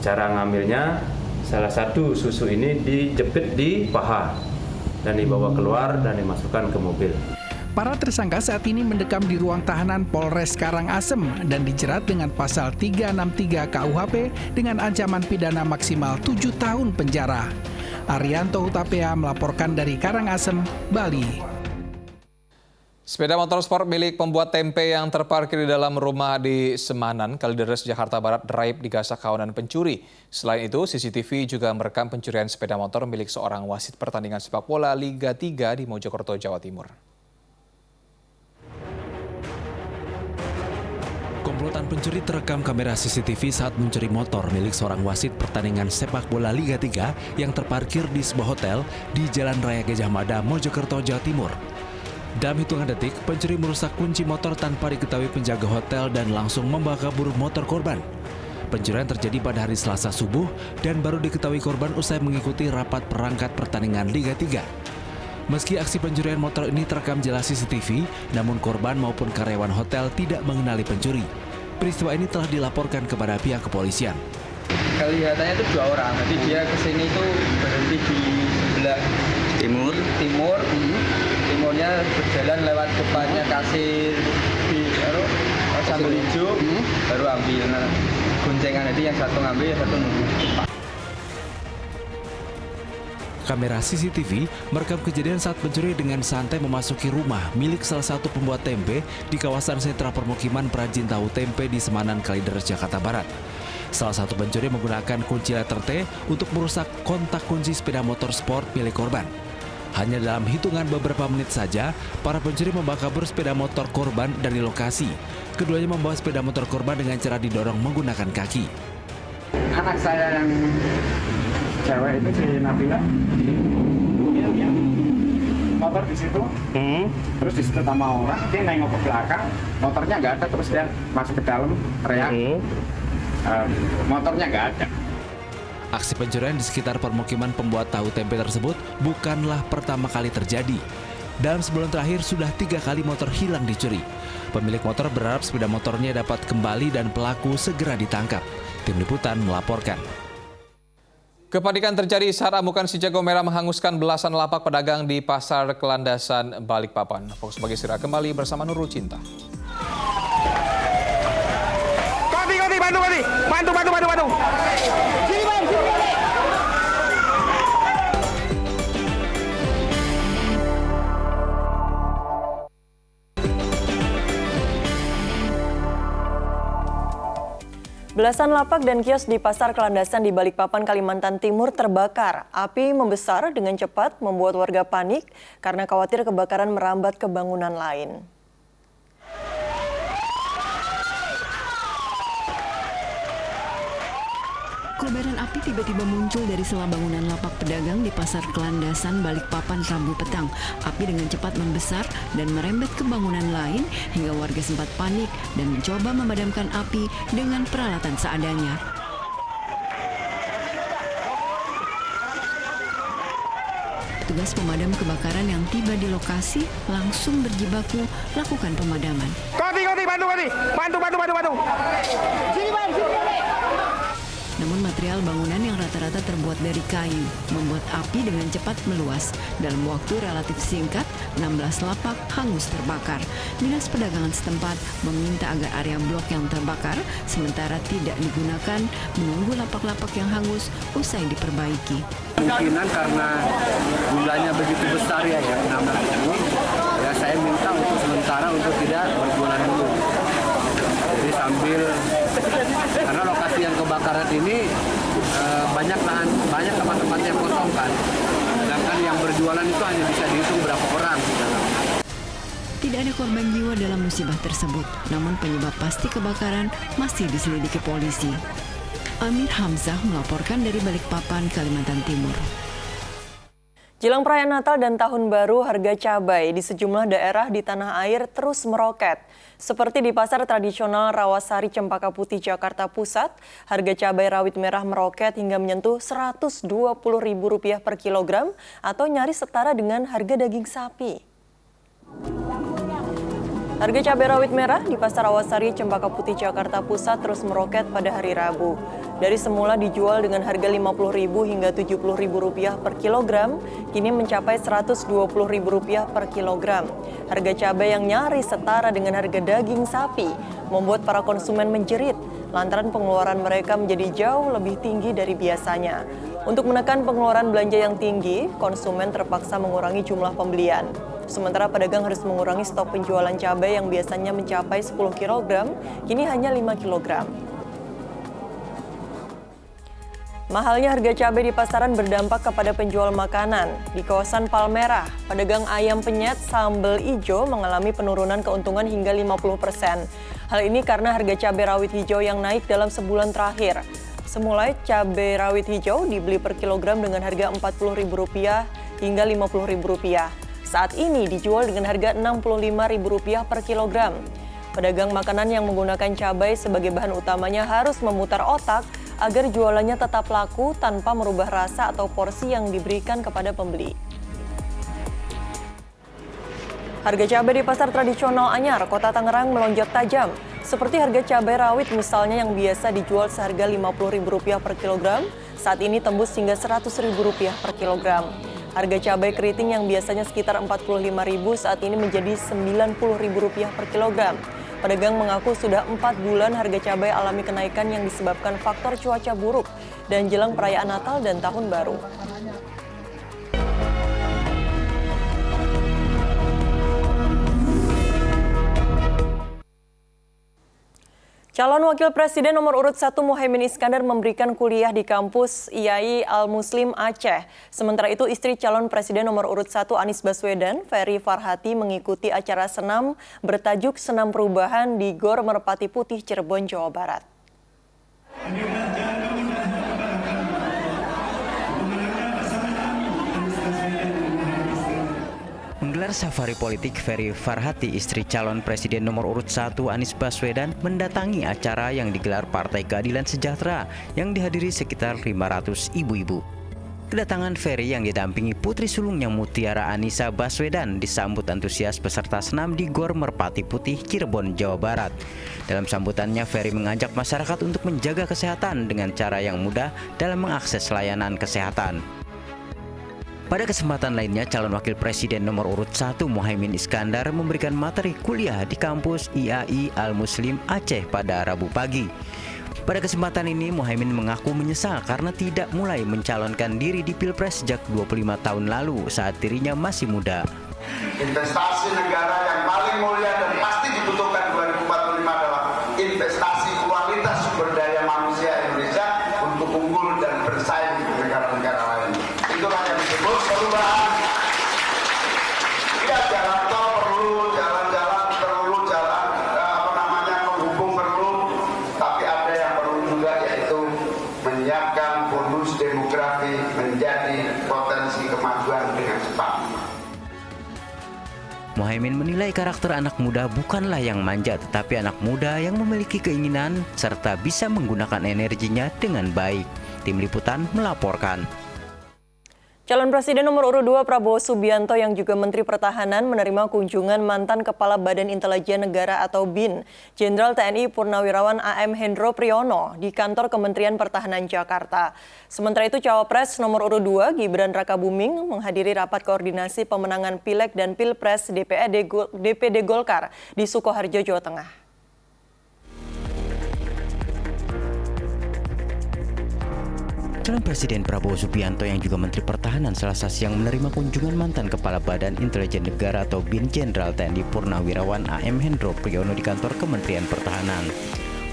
cara ngambilnya salah satu susu ini dijepit di paha dan dibawa keluar dan dimasukkan ke mobil. Para tersangka saat ini mendekam di ruang tahanan Polres Karangasem dan dijerat dengan pasal 363 KUHP dengan ancaman pidana maksimal 7 tahun penjara. Arianto Hutapea melaporkan dari Karangasem, Bali. Sepeda motor sport milik pembuat tempe yang terparkir di dalam rumah di Semanan, Kalideres, Jakarta Barat, raib digasak kawanan pencuri. Selain itu, CCTV juga merekam pencurian sepeda motor milik seorang wasit pertandingan sepak bola Liga 3 di Mojokerto, Jawa Timur. Komplotan pencuri terekam kamera CCTV saat mencuri motor milik seorang wasit pertandingan sepak bola Liga 3 yang terparkir di sebuah hotel di Jalan Raya Gajah Mada, Mojokerto, Jawa Timur. Dalam hitungan detik, pencuri merusak kunci motor tanpa diketahui penjaga hotel dan langsung membawa kabur motor korban. Pencurian terjadi pada hari Selasa subuh dan baru diketahui korban usai mengikuti rapat perangkat pertandingan Liga 3. Meski aksi pencurian motor ini terekam jelas CCTV, namun korban maupun karyawan hotel tidak mengenali pencuri. Peristiwa ini telah dilaporkan kepada pihak kepolisian. Kelihatannya itu 2 orang, jadi dia kesini itu berhenti di sebelah timurnya berjalan lewat depannya kasir di sambal hijau, baru ambil. Nah, goncengan itu yang satu ngambil, yang satu nunggu. Kamera CCTV merekam kejadian saat pencuri dengan santai memasuki rumah milik salah satu pembuat tempe di kawasan sentra permukiman perajin tahu tempe di Semanan, Kalideres, Jakarta Barat. Salah satu pencuri menggunakan kunci letter T untuk merusak kontak kunci sepeda motor sport milik korban. Hanya dalam hitungan beberapa menit saja, para pencuri membawa kabur sepeda motor korban dari lokasi. Keduanya membawa sepeda motor korban dengan cara didorong menggunakan kaki. Anak saya yang cewek itu si Nabila, motor di situ, terus di situ sama orang, dia nengok ke belakang, motornya nggak ada, terus dia masuk ke dalam, teriak, motornya nggak ada. Aksi pencurian di sekitar permukiman pembuat tahu tempe tersebut bukanlah pertama kali terjadi. Dalam sebulan terakhir sudah 3 kali motor hilang dicuri. Pemilik motor berharap sepeda motornya dapat kembali dan pelaku segera ditangkap. Tim Liputan melaporkan. Kepanikan terjadi saat amukan si jago merah menghanguskan belasan lapak pedagang di Pasar Kelandasan, Balikpapan. Fokus Pagi Sira kembali bersama Nurul Cinta. Bantu. Sini bang, Belasan lapak dan kios di Pasar Kelandasan di Balikpapan, Kalimantan Timur terbakar. Api membesar dengan cepat membuat warga panik karena khawatir kebakaran merambat ke bangunan lain. Kobaran api tiba-tiba muncul dari sela bangunan lapak pedagang di Pasar Kelandasan, Balikpapan, Rabu petang. Api dengan cepat membesar dan merembet ke bangunan lain hingga warga sempat panik dan mencoba memadamkan api dengan peralatan seadanya. Petugas pemadam kebakaran yang tiba di lokasi langsung berjibaku lakukan pemadaman. Bantu. Sini bang, Namun material bangunan yang rata-rata terbuat dari kayu membuat api dengan cepat meluas. Dalam waktu relatif singkat, 16 lapak hangus terbakar. Dinas Perdagangan setempat meminta agar area blok yang terbakar sementara tidak digunakan menunggu lapak-lapak yang hangus usai diperbaiki. Kemungkinan karena jumlahnya begitu besar ya 16 ini, ya saya minta untuk sementara untuk tidak berjualan dulu. Jadi sambil karena lokasi yang kebakaran ini banyak tempat-tempat yang kosong kan, sedangkan yang berjualan itu hanya bisa dihitung berapa orang. Tidak ada korban jiwa dalam musibah tersebut, namun penyebab pasti kebakaran masih diselidiki polisi. Amir Hamzah melaporkan dari Balikpapan, Kalimantan Timur. Jelang perayaan Natal dan Tahun Baru, harga cabai di sejumlah daerah di tanah air terus meroket. Seperti di pasar tradisional Rawasari Cempaka Putih, Jakarta Pusat, harga cabai rawit merah meroket hingga menyentuh Rp120.000 per kilogram atau nyaris setara dengan harga daging sapi. Harga cabai rawit merah di Pasar Rawasari Cempaka Putih, Jakarta Pusat terus meroket pada hari Rabu. Dari semula dijual dengan harga Rp50.000 hingga Rp70.000 per kilogram, kini mencapai Rp120.000 per kilogram. Harga cabai yang nyaris setara dengan harga daging sapi membuat para konsumen menjerit lantaran pengeluaran mereka menjadi jauh lebih tinggi dari biasanya. Untuk menekan pengeluaran belanja yang tinggi, konsumen terpaksa mengurangi jumlah pembelian. Sementara pedagang harus mengurangi stok penjualan cabai yang biasanya mencapai 10 kg, kini hanya 5 kg. Mahalnya harga cabai di pasaran berdampak kepada penjual makanan. Di kawasan Palmerah, pedagang ayam penyet sambal ijo mengalami penurunan keuntungan hingga 50%. Hal ini karena harga cabai rawit hijau yang naik dalam sebulan terakhir. Semula cabai rawit hijau dibeli per kilogram dengan harga Rp40.000 hingga Rp50.000. Saat ini dijual dengan harga Rp65.000 per kilogram. Pedagang makanan yang menggunakan cabai sebagai bahan utamanya harus memutar otak agar jualannya tetap laku tanpa merubah rasa atau porsi yang diberikan kepada pembeli. Harga cabai di pasar tradisional Anyar, Kota Tangerang melonjak tajam. Seperti harga cabai rawit misalnya yang biasa dijual seharga Rp50.000 per kilogram, saat ini tembus hingga Rp100.000 per kilogram. Harga cabai keriting yang biasanya sekitar Rp45.000 saat ini menjadi Rp90.000 per kilogram. Pedagang mengaku sudah 4 bulan harga cabai alami kenaikan yang disebabkan faktor cuaca buruk dan jelang perayaan Natal dan Tahun Baru. Calon Wakil Presiden nomor urut 1 Muhaimin Iskandar memberikan kuliah di kampus IAI Al-Muslim Aceh. Sementara itu istri calon Presiden nomor urut 1 Anies Baswedan, Ferry Farhati mengikuti acara senam bertajuk Senam Perubahan di Gor Merpati Putih, Cirebon, Jawa Barat. Menggelar safari politik, Ferry Farhati, istri calon presiden nomor urut 1 Anies Baswedan, mendatangi acara yang digelar Partai Keadilan Sejahtera yang dihadiri sekitar 500 ibu-ibu. Kedatangan Ferry yang didampingi putri sulungnya Mutiara Anissa Baswedan disambut antusias peserta senam di Gor Merpati Putih, Cirebon, Jawa Barat. Dalam sambutannya, Ferry mengajak masyarakat untuk menjaga kesehatan dengan cara yang mudah dalam mengakses layanan kesehatan. Pada kesempatan lainnya, calon wakil presiden nomor urut 1 Muhaimin Iskandar memberikan materi kuliah di kampus IAI Al-Muslim Aceh pada Rabu pagi. Pada kesempatan ini, Muhaimin mengaku menyesal karena tidak mulai mencalonkan diri di Pilpres sejak 25 tahun lalu saat dirinya masih muda. Investasi negara yang paling mulia dan pasti dibutuhkan 2045 adalah investasi kualitas sumber daya manusia Indonesia untuk unggul dan bersaing di negara-negara lain. Itulah yang disebut perubahan. Ya, jalan tol perlu, jalan-jalan perlu, jalan penghubung perlu, tapi ada yang perlu juga, yaitu menyiapkan bonus demografi menjadi potensi kemajuan dengan cepat. Muhaimin menilai karakter anak muda bukanlah yang manja, tetapi anak muda yang memiliki keinginan serta bisa menggunakan energinya dengan baik. Tim Liputan melaporkan. Calon Presiden nomor urut 2 Prabowo Subianto yang juga Menteri Pertahanan menerima kunjungan mantan Kepala Badan Intelijen Negara atau BIN, Jenderal TNI Purnawirawan AM Hendro Priyono di kantor Kementerian Pertahanan Jakarta. Sementara itu Cawapres nomor urut 2 Gibran Rakabuming menghadiri rapat koordinasi pemenangan Pileg dan Pilpres DPD Golkar di Sukoharjo, Jawa Tengah. Calon Presiden Prabowo Subianto yang juga Menteri Pertahanan Selasa siang menerima kunjungan mantan Kepala Badan Intelijen Negara atau BIN Jenderal TNI Purnawirawan AM Hendro Priyono di kantor Kementerian Pertahanan.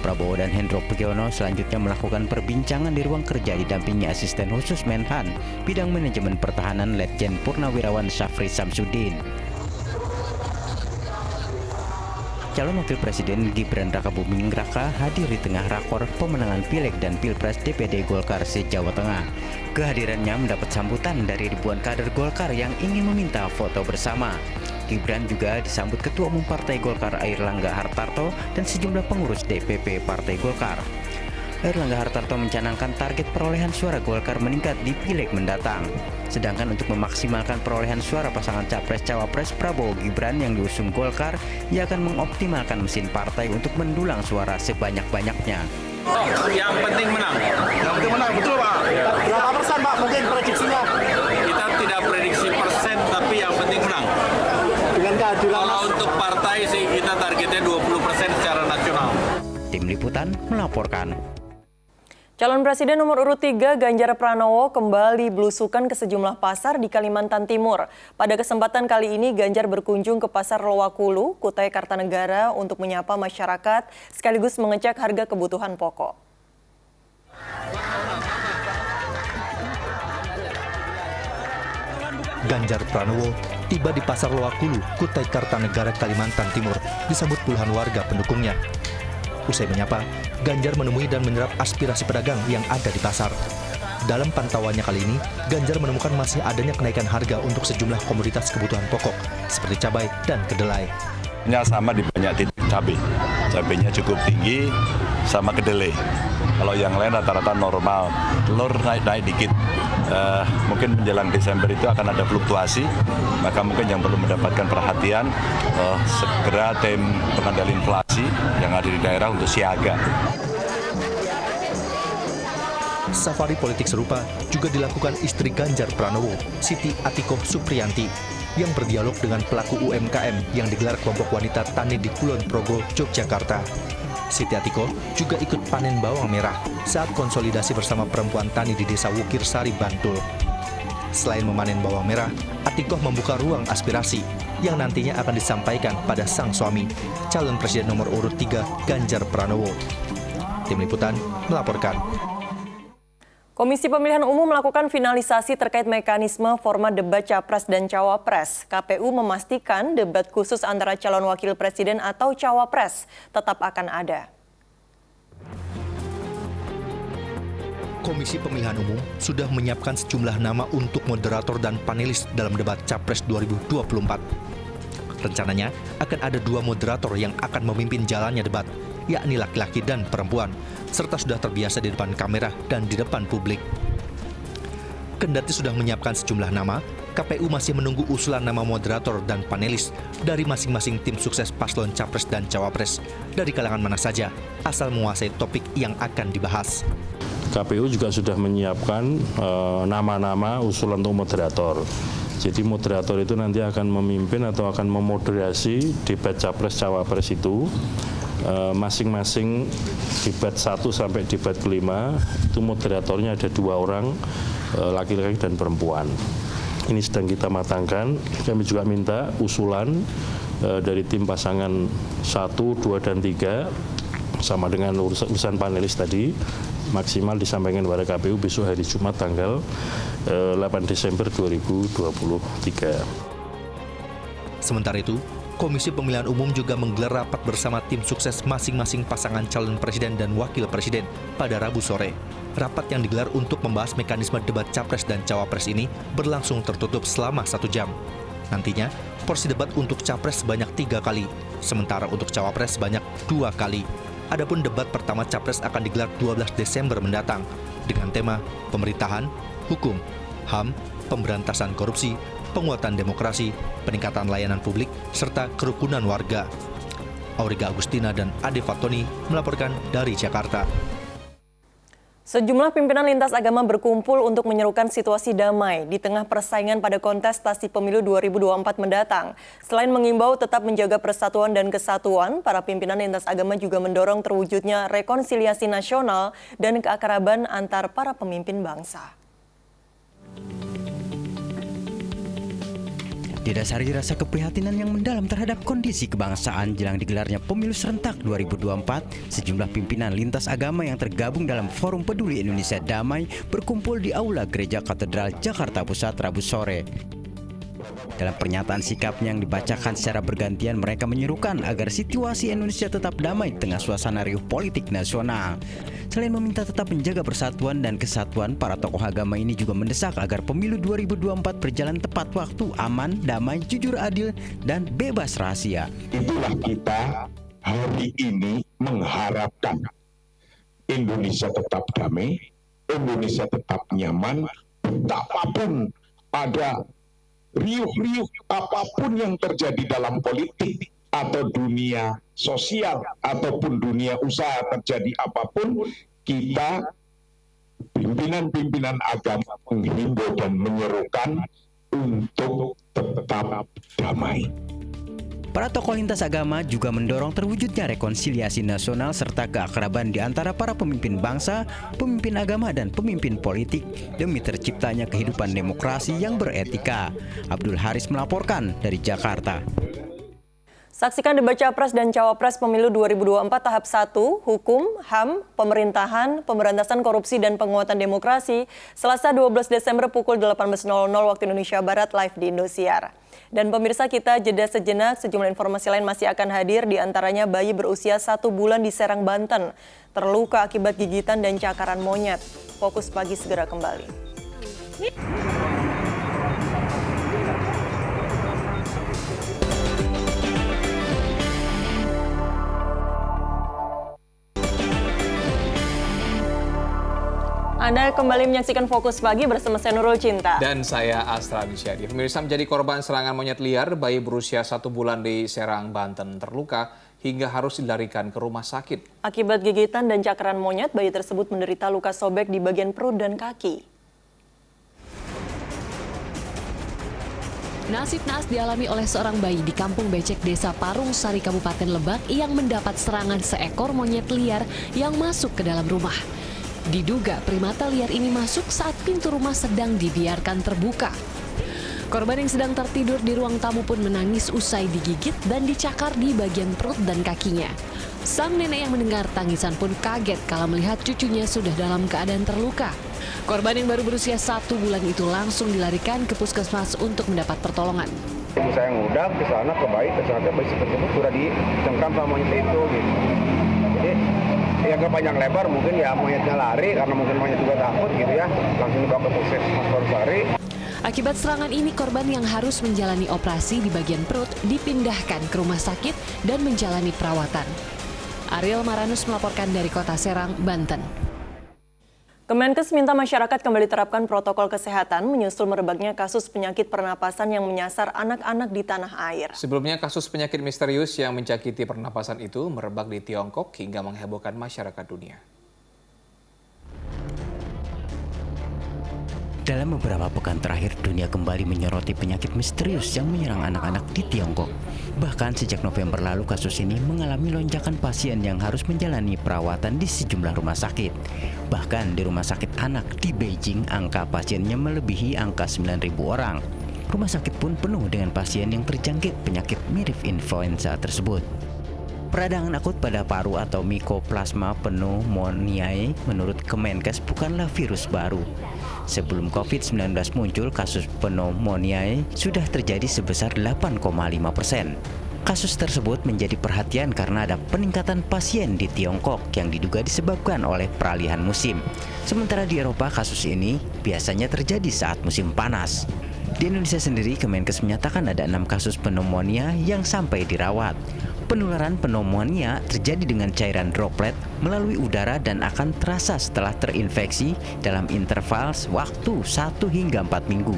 Prabowo dan Hendro Priyono selanjutnya melakukan perbincangan di ruang kerja didampingi asisten khusus Menhan bidang manajemen pertahanan Letjen Purnawirawan Syafri Samsudin. Calon Wakil Presiden Gibran Rakabuming Raka hadir di tengah rakor pemenangan Pileg dan Pilpres DPD Golkar se-Jawa Tengah. Kehadirannya mendapat sambutan dari ribuan kader Golkar yang ingin meminta foto bersama. Gibran juga disambut Ketua Umum Partai Golkar Airlangga Hartarto dan sejumlah pengurus DPP Partai Golkar. Airlangga Hartarto mencanangkan target perolehan suara Golkar meningkat di Pileg mendatang. Sedangkan untuk memaksimalkan perolehan suara pasangan Capres-Cawapres Prabowo Gibran yang diusung Golkar, ia akan mengoptimalkan mesin partai untuk mendulang suara sebanyak-banyaknya. Yang penting menang. Yang penting menang, betul Pak. Berapa persen Pak mungkin prediksinya? Kita tidak prediksi persen, tapi yang penting menang. Dengan kehadiran kalau untuk partai sih kita targetnya 20% secara nasional. Tim Liputan melaporkan. Calon Presiden nomor urut 3 Ganjar Pranowo kembali belusukan ke sejumlah pasar di Kalimantan Timur. Pada kesempatan kali ini Ganjar berkunjung ke Pasar Lowakulu, Kutai Kartanegara untuk menyapa masyarakat sekaligus mengecek harga kebutuhan pokok. Ganjar Pranowo tiba di Pasar Lowakulu, Kutai Kartanegara, Kalimantan Timur, disambut puluhan warga pendukungnya. Usai menyapa, Ganjar menemui dan menyerap aspirasi pedagang yang ada di pasar. Dalam pantauannya kali ini, Ganjar menemukan masih adanya kenaikan harga untuk sejumlah komoditas kebutuhan pokok, seperti cabai dan kedelai. Sama di banyak titik cabai. Cabainya cukup tinggi sama kedelai. Kalau yang lain rata-rata normal. Telur naik-naik dikit. Mungkin menjelang Desember itu akan ada fluktuasi, maka mungkin yang perlu mendapatkan perhatian segera tim pengendali inflasi yang ada di daerah untuk siaga. Safari politik serupa juga dilakukan istri Ganjar Pranowo, Siti Atikoh Supriyanti, yang berdialog dengan pelaku UMKM yang digelar kelompok wanita tani di Kulon Progo, Yogyakarta. Siti Atikoh juga ikut panen bawang merah saat konsolidasi bersama perempuan tani di Desa Wukir Sari, Bantul. Selain memanen bawang merah, Atikoh membuka ruang aspirasi yang nantinya akan disampaikan pada sang suami, calon presiden nomor urut 3 Ganjar Pranowo. Tim Liputan melaporkan. Komisi Pemilihan Umum melakukan finalisasi terkait mekanisme format debat Capres dan Cawapres. KPU memastikan debat khusus antara calon wakil presiden atau Cawapres tetap akan ada. Komisi Pemilihan Umum sudah menyiapkan sejumlah nama untuk moderator dan panelis dalam debat Capres 2024. Rencananya akan ada 2 moderator yang akan memimpin jalannya debat, yakni laki-laki dan perempuan, serta sudah terbiasa di depan kamera dan di depan publik. Kendati sudah menyiapkan sejumlah nama, KPU masih menunggu usulan nama moderator dan panelis dari masing-masing tim sukses paslon Capres dan Cawapres dari kalangan mana saja, asal menguasai topik yang akan dibahas. KPU juga sudah menyiapkan nama-nama usulan untuk moderator. Jadi moderator itu nanti akan memimpin atau akan memoderasi debat Capres-Cawapres itu. Masing-masing debat 1 sampai debat kelima, itu moderatornya ada 2 orang, laki-laki dan perempuan. Ini sedang kita matangkan. Kami juga minta usulan dari tim pasangan 1, 2, dan 3, sama dengan urusan panelis tadi, maksimal disampaikan kepada KPU besok hari Jumat tanggal 8 Desember 2023. Sementara itu, Komisi Pemilihan Umum juga menggelar rapat bersama tim sukses masing-masing pasangan calon presiden dan wakil presiden pada Rabu sore. Rapat yang digelar untuk membahas mekanisme debat Capres dan Cawapres ini berlangsung tertutup selama 1 jam. Nantinya, porsi debat untuk Capres sebanyak 3 kali, sementara untuk Cawapres sebanyak 2 kali. Adapun debat pertama Capres akan digelar 12 Desember mendatang dengan tema pemerintahan, hukum, HAM, pemberantasan korupsi, penguatan demokrasi, peningkatan layanan publik, serta kerukunan warga. Auriga Agustina dan Ade Fatoni melaporkan dari Jakarta. Sejumlah pimpinan lintas agama berkumpul untuk menyerukan situasi damai di tengah persaingan pada kontestasi pemilu 2024 mendatang. Selain mengimbau tetap menjaga persatuan dan kesatuan, para pimpinan lintas agama juga mendorong terwujudnya rekonsiliasi nasional dan keakraban antar para pemimpin bangsa. Didasari rasa keprihatinan yang mendalam terhadap kondisi kebangsaan jelang digelarnya pemilu serentak 2024, sejumlah pimpinan lintas agama yang tergabung dalam Forum Peduli Indonesia Damai berkumpul di Aula Gereja Katedral Jakarta Pusat Rabu sore. Dalam pernyataan sikapnya yang dibacakan secara bergantian, mereka menyerukan agar situasi Indonesia tetap damai di tengah suasana riuh politik nasional. Selain meminta tetap menjaga persatuan dan kesatuan, para tokoh agama ini juga mendesak agar pemilu 2024 berjalan tepat waktu, aman, damai, jujur, adil, dan bebas rahasia. Itulah kita hari ini mengharapkan Indonesia tetap damai, Indonesia tetap nyaman, betapapun ada riuh-riuh apapun yang terjadi dalam politik atau dunia sosial ataupun dunia usaha terjadi apapun, kita pimpinan-pimpinan agama menghimbau dan menyerukan untuk tetap damai. Para tokoh lintas agama juga mendorong terwujudnya rekonsiliasi nasional serta keakraban di antara para pemimpin bangsa, pemimpin agama, dan pemimpin politik demi terciptanya kehidupan demokrasi yang beretika. Abdul Haris melaporkan dari Jakarta. Saksikan debat Capres dan Cawapres Pemilu 2024 tahap 1, Hukum, HAM, Pemerintahan, Pemberantasan Korupsi dan Penguatan Demokrasi, Selasa 12 Desember pukul 18.00 waktu Indonesia Barat live di Indosiar. Dan pemirsa, kita jeda sejenak, sejumlah informasi lain masih akan hadir, diantaranya bayi berusia 1 bulan di Serang, Banten, terluka akibat gigitan dan cakaran monyet. Fokus Pagi segera kembali. Anda kembali menyaksikan Fokus Pagi bersama saya Nurul Cinta. Dan saya Astra Misyadi. Pemirsa, menjadi korban serangan monyet liar, bayi berusia 1 bulan di Serang, Banten terluka hingga harus dilarikan ke rumah sakit. Akibat gigitan dan cakaran monyet, bayi tersebut menderita luka sobek di bagian perut dan kaki. Nasib naas dialami oleh seorang bayi di Kampung Becek, Desa Parung Sari, Kabupaten Lebak yang mendapat serangan seekor monyet liar yang masuk ke dalam rumah. Diduga primata liar ini masuk saat pintu rumah sedang dibiarkan terbuka. Korban yang sedang tertidur di ruang tamu pun menangis usai digigit dan dicakar di bagian perut dan kakinya. Sang nenek yang mendengar tangisan pun kaget kala melihat cucunya sudah dalam keadaan terluka. Korban yang baru berusia 1 bulan itu langsung dilarikan ke puskesmas untuk mendapat pertolongan. Ibu saya ngudak ke sana ke bayi, ternyata bayi tersebut sudah dicengkram sama monyet itu gitu. Jadi yang ke panjang lebar mungkin ya monyetnya lari karena mungkin monyet juga takut gitu ya, langsung dibawa ke puskesmas Porosari. Akibat serangan ini, korban yang harus menjalani operasi di bagian perut dipindahkan ke rumah sakit dan menjalani perawatan. Ariel Maranus melaporkan dari Kota Serang, Banten. Kemenkes minta masyarakat kembali terapkan protokol kesehatan menyusul merebaknya kasus penyakit pernapasan yang menyasar anak-anak di tanah air. Sebelumnya kasus penyakit misterius yang menjangkiti pernapasan itu merebak di Tiongkok hingga menghebohkan masyarakat dunia. Dalam beberapa pekan terakhir, dunia kembali menyoroti penyakit misterius yang menyerang anak-anak di Tiongkok. Bahkan sejak November lalu, kasus ini mengalami lonjakan pasien yang harus menjalani perawatan di sejumlah rumah sakit. Bahkan di rumah sakit anak di Beijing, angka pasiennya melebihi angka 9.000 orang. Rumah sakit pun penuh dengan pasien yang terjangkit penyakit mirip influenza tersebut. Peradangan akut pada paru atau Mycoplasma pneumoniae menurut Kemenkes bukanlah virus baru. Sebelum COVID-19 muncul, kasus pneumoniae sudah terjadi sebesar 8,5%. Kasus tersebut menjadi perhatian karena ada peningkatan pasien di Tiongkok yang diduga disebabkan oleh peralihan musim. Sementara di Eropa, kasus ini biasanya terjadi saat musim panas. Di Indonesia sendiri, Kemenkes menyatakan ada 6 kasus pneumonia yang sampai dirawat. Penularan pneumonia terjadi dengan cairan droplet melalui udara dan akan terasa setelah terinfeksi dalam interval waktu 1 hingga 4 minggu.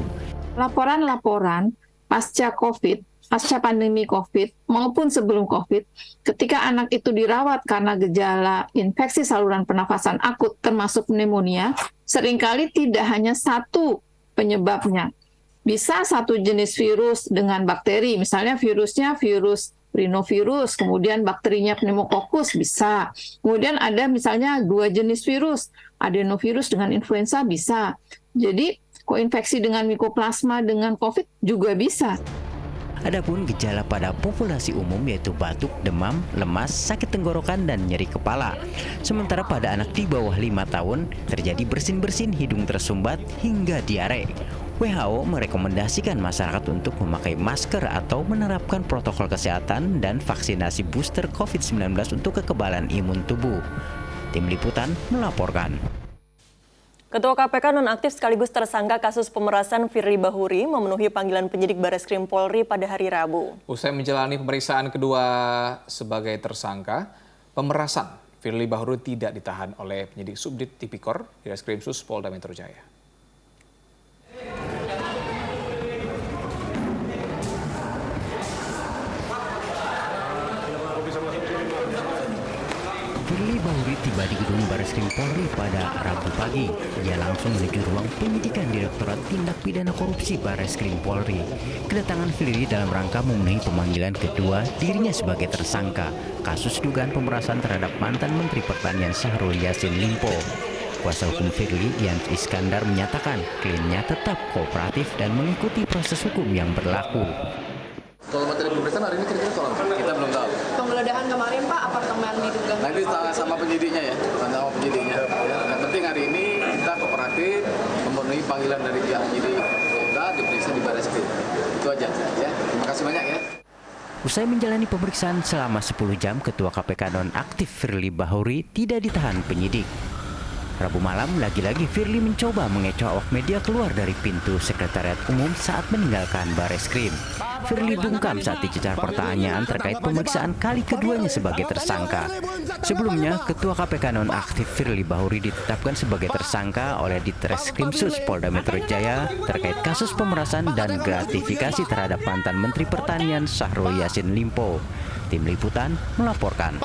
Laporan-laporan pasca COVID, pasca pandemi COVID maupun sebelum COVID, ketika anak itu dirawat karena gejala infeksi saluran pernafasan akut termasuk pneumonia, seringkali tidak hanya satu penyebabnya. Bisa satu jenis virus dengan bakteri, misalnya virusnya virus rhinovirus, kemudian bakterinya pneumococcus bisa. Kemudian ada misalnya 2 jenis virus, adenovirus dengan influenza bisa. Jadi koinfeksi dengan Mycoplasma dengan COVID juga bisa. Adapun gejala pada populasi umum yaitu batuk, demam, lemas, sakit tenggorokan, dan nyeri kepala. Sementara pada anak di bawah 5 tahun terjadi bersin-bersin, hidung tersumbat, hingga diare. WHO merekomendasikan masyarakat untuk memakai masker atau menerapkan protokol kesehatan dan vaksinasi booster COVID-19 untuk kekebalan imun tubuh. Tim Liputan melaporkan. Ketua KPK nonaktif sekaligus tersangka kasus pemerasan Firly Bahuri memenuhi panggilan penyidik Bareskrim Polri pada hari Rabu. Usai menjalani pemeriksaan kedua sebagai tersangka pemerasan, Firly Bahuri tidak ditahan oleh penyidik Subdit Tipikor di Reskrimsus Polda Metro Jaya. Firly Bahuri tiba di gedung Bareskrim Polri pada Rabu pagi. Ia langsung menuju ruang penyidikan Direktorat Tindak Pidana Korupsi Bareskrim Polri. Kedatangan Firly dalam rangka memenuhi pemanggilan kedua dirinya sebagai tersangka kasus dugaan pemerasan terhadap mantan Menteri Pertanian Syahrul Yassin Limpo. Kuasa hukum Firly, Yans Iskandar, menyatakan kliennya tetap kooperatif dan mengikuti proses hukum yang berlaku. Soal materi pemeriksaan hari ini kira-kira soal apa? Kita belum tahu. Penggeledahan kemarin Pak, apartemen diduga. Nanti sama penyidiknya ya, sama penyidiknya. Yang penting hari ini kita kooperatif, memenuhi panggilan dari pihak penyidik Polda, diperiksa di Bareskrim. Itu aja ya. Terima kasih banyak ya. Usai menjalani pemeriksaan selama 10 jam, Ketua KPK nonaktif Firly Bahuri tidak ditahan penyidik. Rabu malam, lagi-lagi Firly mencoba mengecoh awak media keluar dari pintu Sekretariat Umum saat meninggalkan Bareskrim. Firly bungkam saat dicecar pertanyaan terkait pemeriksaan kali keduanya sebagai tersangka. Sebelumnya, Ketua KPK nonaktif Firly Bahuri ditetapkan sebagai tersangka oleh Ditreskrimsus Polda Metro Jaya terkait kasus pemerasan dan gratifikasi terhadap mantan Menteri Pertanian Syahrul Yassin Limpo. Tim Liputan melaporkan.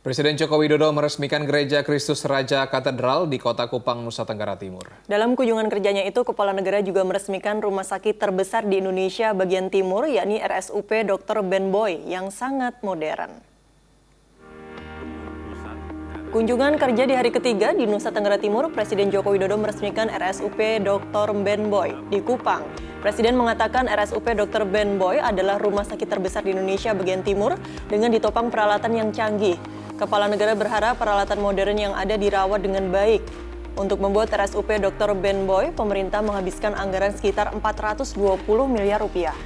Presiden Joko Widodo meresmikan Gereja Kristus Raja Katedral di Kota Kupang, Nusa Tenggara Timur. Dalam kunjungan kerjanya itu, Kepala Negara juga meresmikan rumah sakit terbesar di Indonesia bagian timur, yakni RSUP Dr. Ben Boy yang sangat modern. Kunjungan kerja di hari ketiga di Nusa Tenggara Timur, Presiden Joko Widodo meresmikan RSUP Dr. Ben Boy di Kupang. Presiden mengatakan RSUP Dr. Ben Boy adalah rumah sakit terbesar di Indonesia bagian timur dengan ditopang peralatan yang canggih. Kepala Negara berharap peralatan modern yang ada dirawat dengan baik. Untuk membuat RSUP Dr. Ben Boy, pemerintah menghabiskan anggaran sekitar 420 miliar rupiah.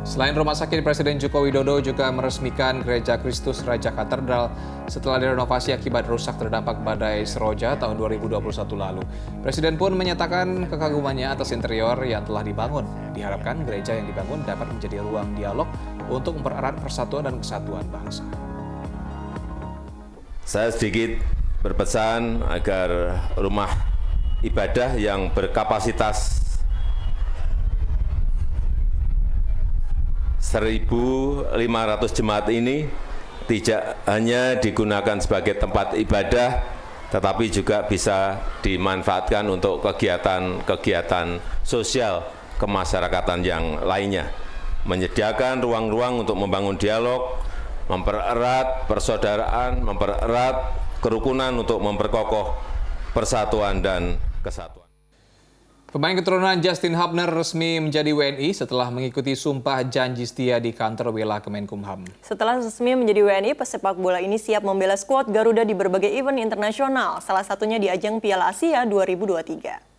Selain rumah sakit, Presiden Joko Widodo juga meresmikan Gereja Kristus Raja Katedral setelah direnovasi akibat rusak terdampak badai Seroja tahun 2021 lalu. Presiden pun menyatakan kekagumannya atas interior yang telah dibangun. Diharapkan gereja yang dibangun dapat menjadi ruang dialog untuk mempererat persatuan dan kesatuan bangsa. Saya sedikit berpesan agar rumah ibadah yang berkapasitas 1.500 jemaat ini tidak hanya digunakan sebagai tempat ibadah, tetapi juga bisa dimanfaatkan untuk kegiatan-kegiatan sosial kemasyarakatan yang lainnya. Menyediakan ruang-ruang untuk membangun dialog, mempererat persaudaraan, mempererat kerukunan untuk memperkokoh persatuan dan kesatuan. Pemain keturunan Justin Hubner resmi menjadi WNI setelah mengikuti sumpah janji setia di kantor wilayah Kemenkumham. Setelah resmi menjadi WNI, pesepak bola ini siap membela skuad Garuda di berbagai event internasional, salah satunya di ajang Piala Asia 2023.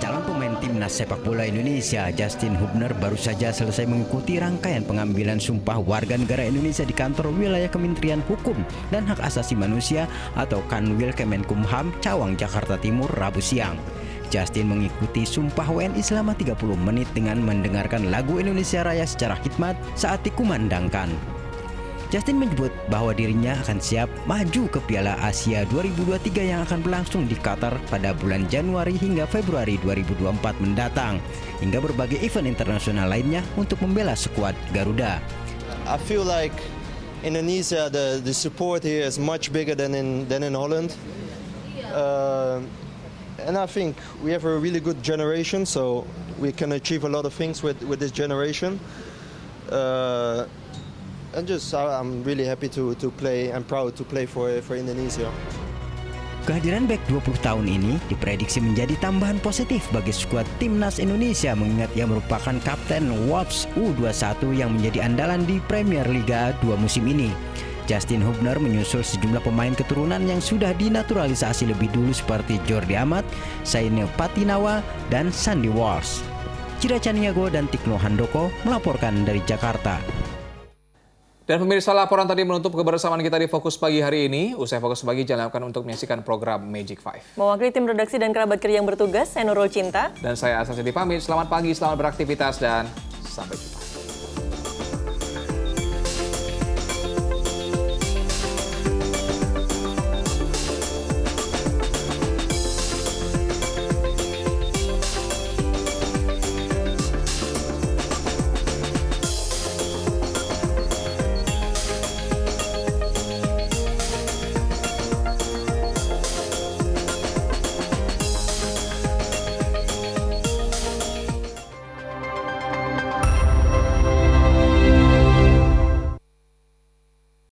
Calon pemain timnas sepak bola Indonesia, Justin Hubner, baru saja selesai mengikuti rangkaian pengambilan sumpah warga negara Indonesia di kantor wilayah Kementerian Hukum dan Hak Asasi Manusia atau Kanwil Kemenkumham, Cawang, Jakarta Timur, Rabu siang. Justin mengikuti sumpah WNI selama 30 menit dengan mendengarkan lagu Indonesia Raya secara khidmat saat dikumandangkan. Justin menyebut bahwa dirinya akan siap maju ke Piala Asia 2023 yang akan berlangsung di Qatar pada bulan Januari hingga Februari 2024 mendatang, hingga berbagai event internasional lainnya untuk membela skuad Garuda. I feel like Indonesia, the support here is much bigger than in Holland, and I think we have a really good generation, so we can achieve a lot of things with this generation. And just I'm really happy to play and proud to play for Indonesia. Kehadiran bek 20 tahun ini diprediksi menjadi tambahan positif bagi skuad timnas Indonesia mengingat ia merupakan kapten Wolves U21 yang menjadi andalan di Premier Liga 2 musim ini. Justin Hubner menyusul sejumlah pemain keturunan yang sudah dinaturalisasi lebih dulu seperti Jordi Amat, Saine Patinawa, dan Sandy Walsh. Cira Caniago dan Tikno Handoko melaporkan dari Jakarta. Dan pemirsa, laporan tadi menutup kebersamaan kita di Fokus Pagi hari ini. Usai Fokus Pagi, jangan lupa untuk menyaksikan program Magic 5. Mewakili tim redaksi dan kerabat kerja yang bertugas, saya Nurul Cinta. Dan saya Asal Sedi pamit. Selamat pagi, selamat beraktivitas, dan sampai jumpa.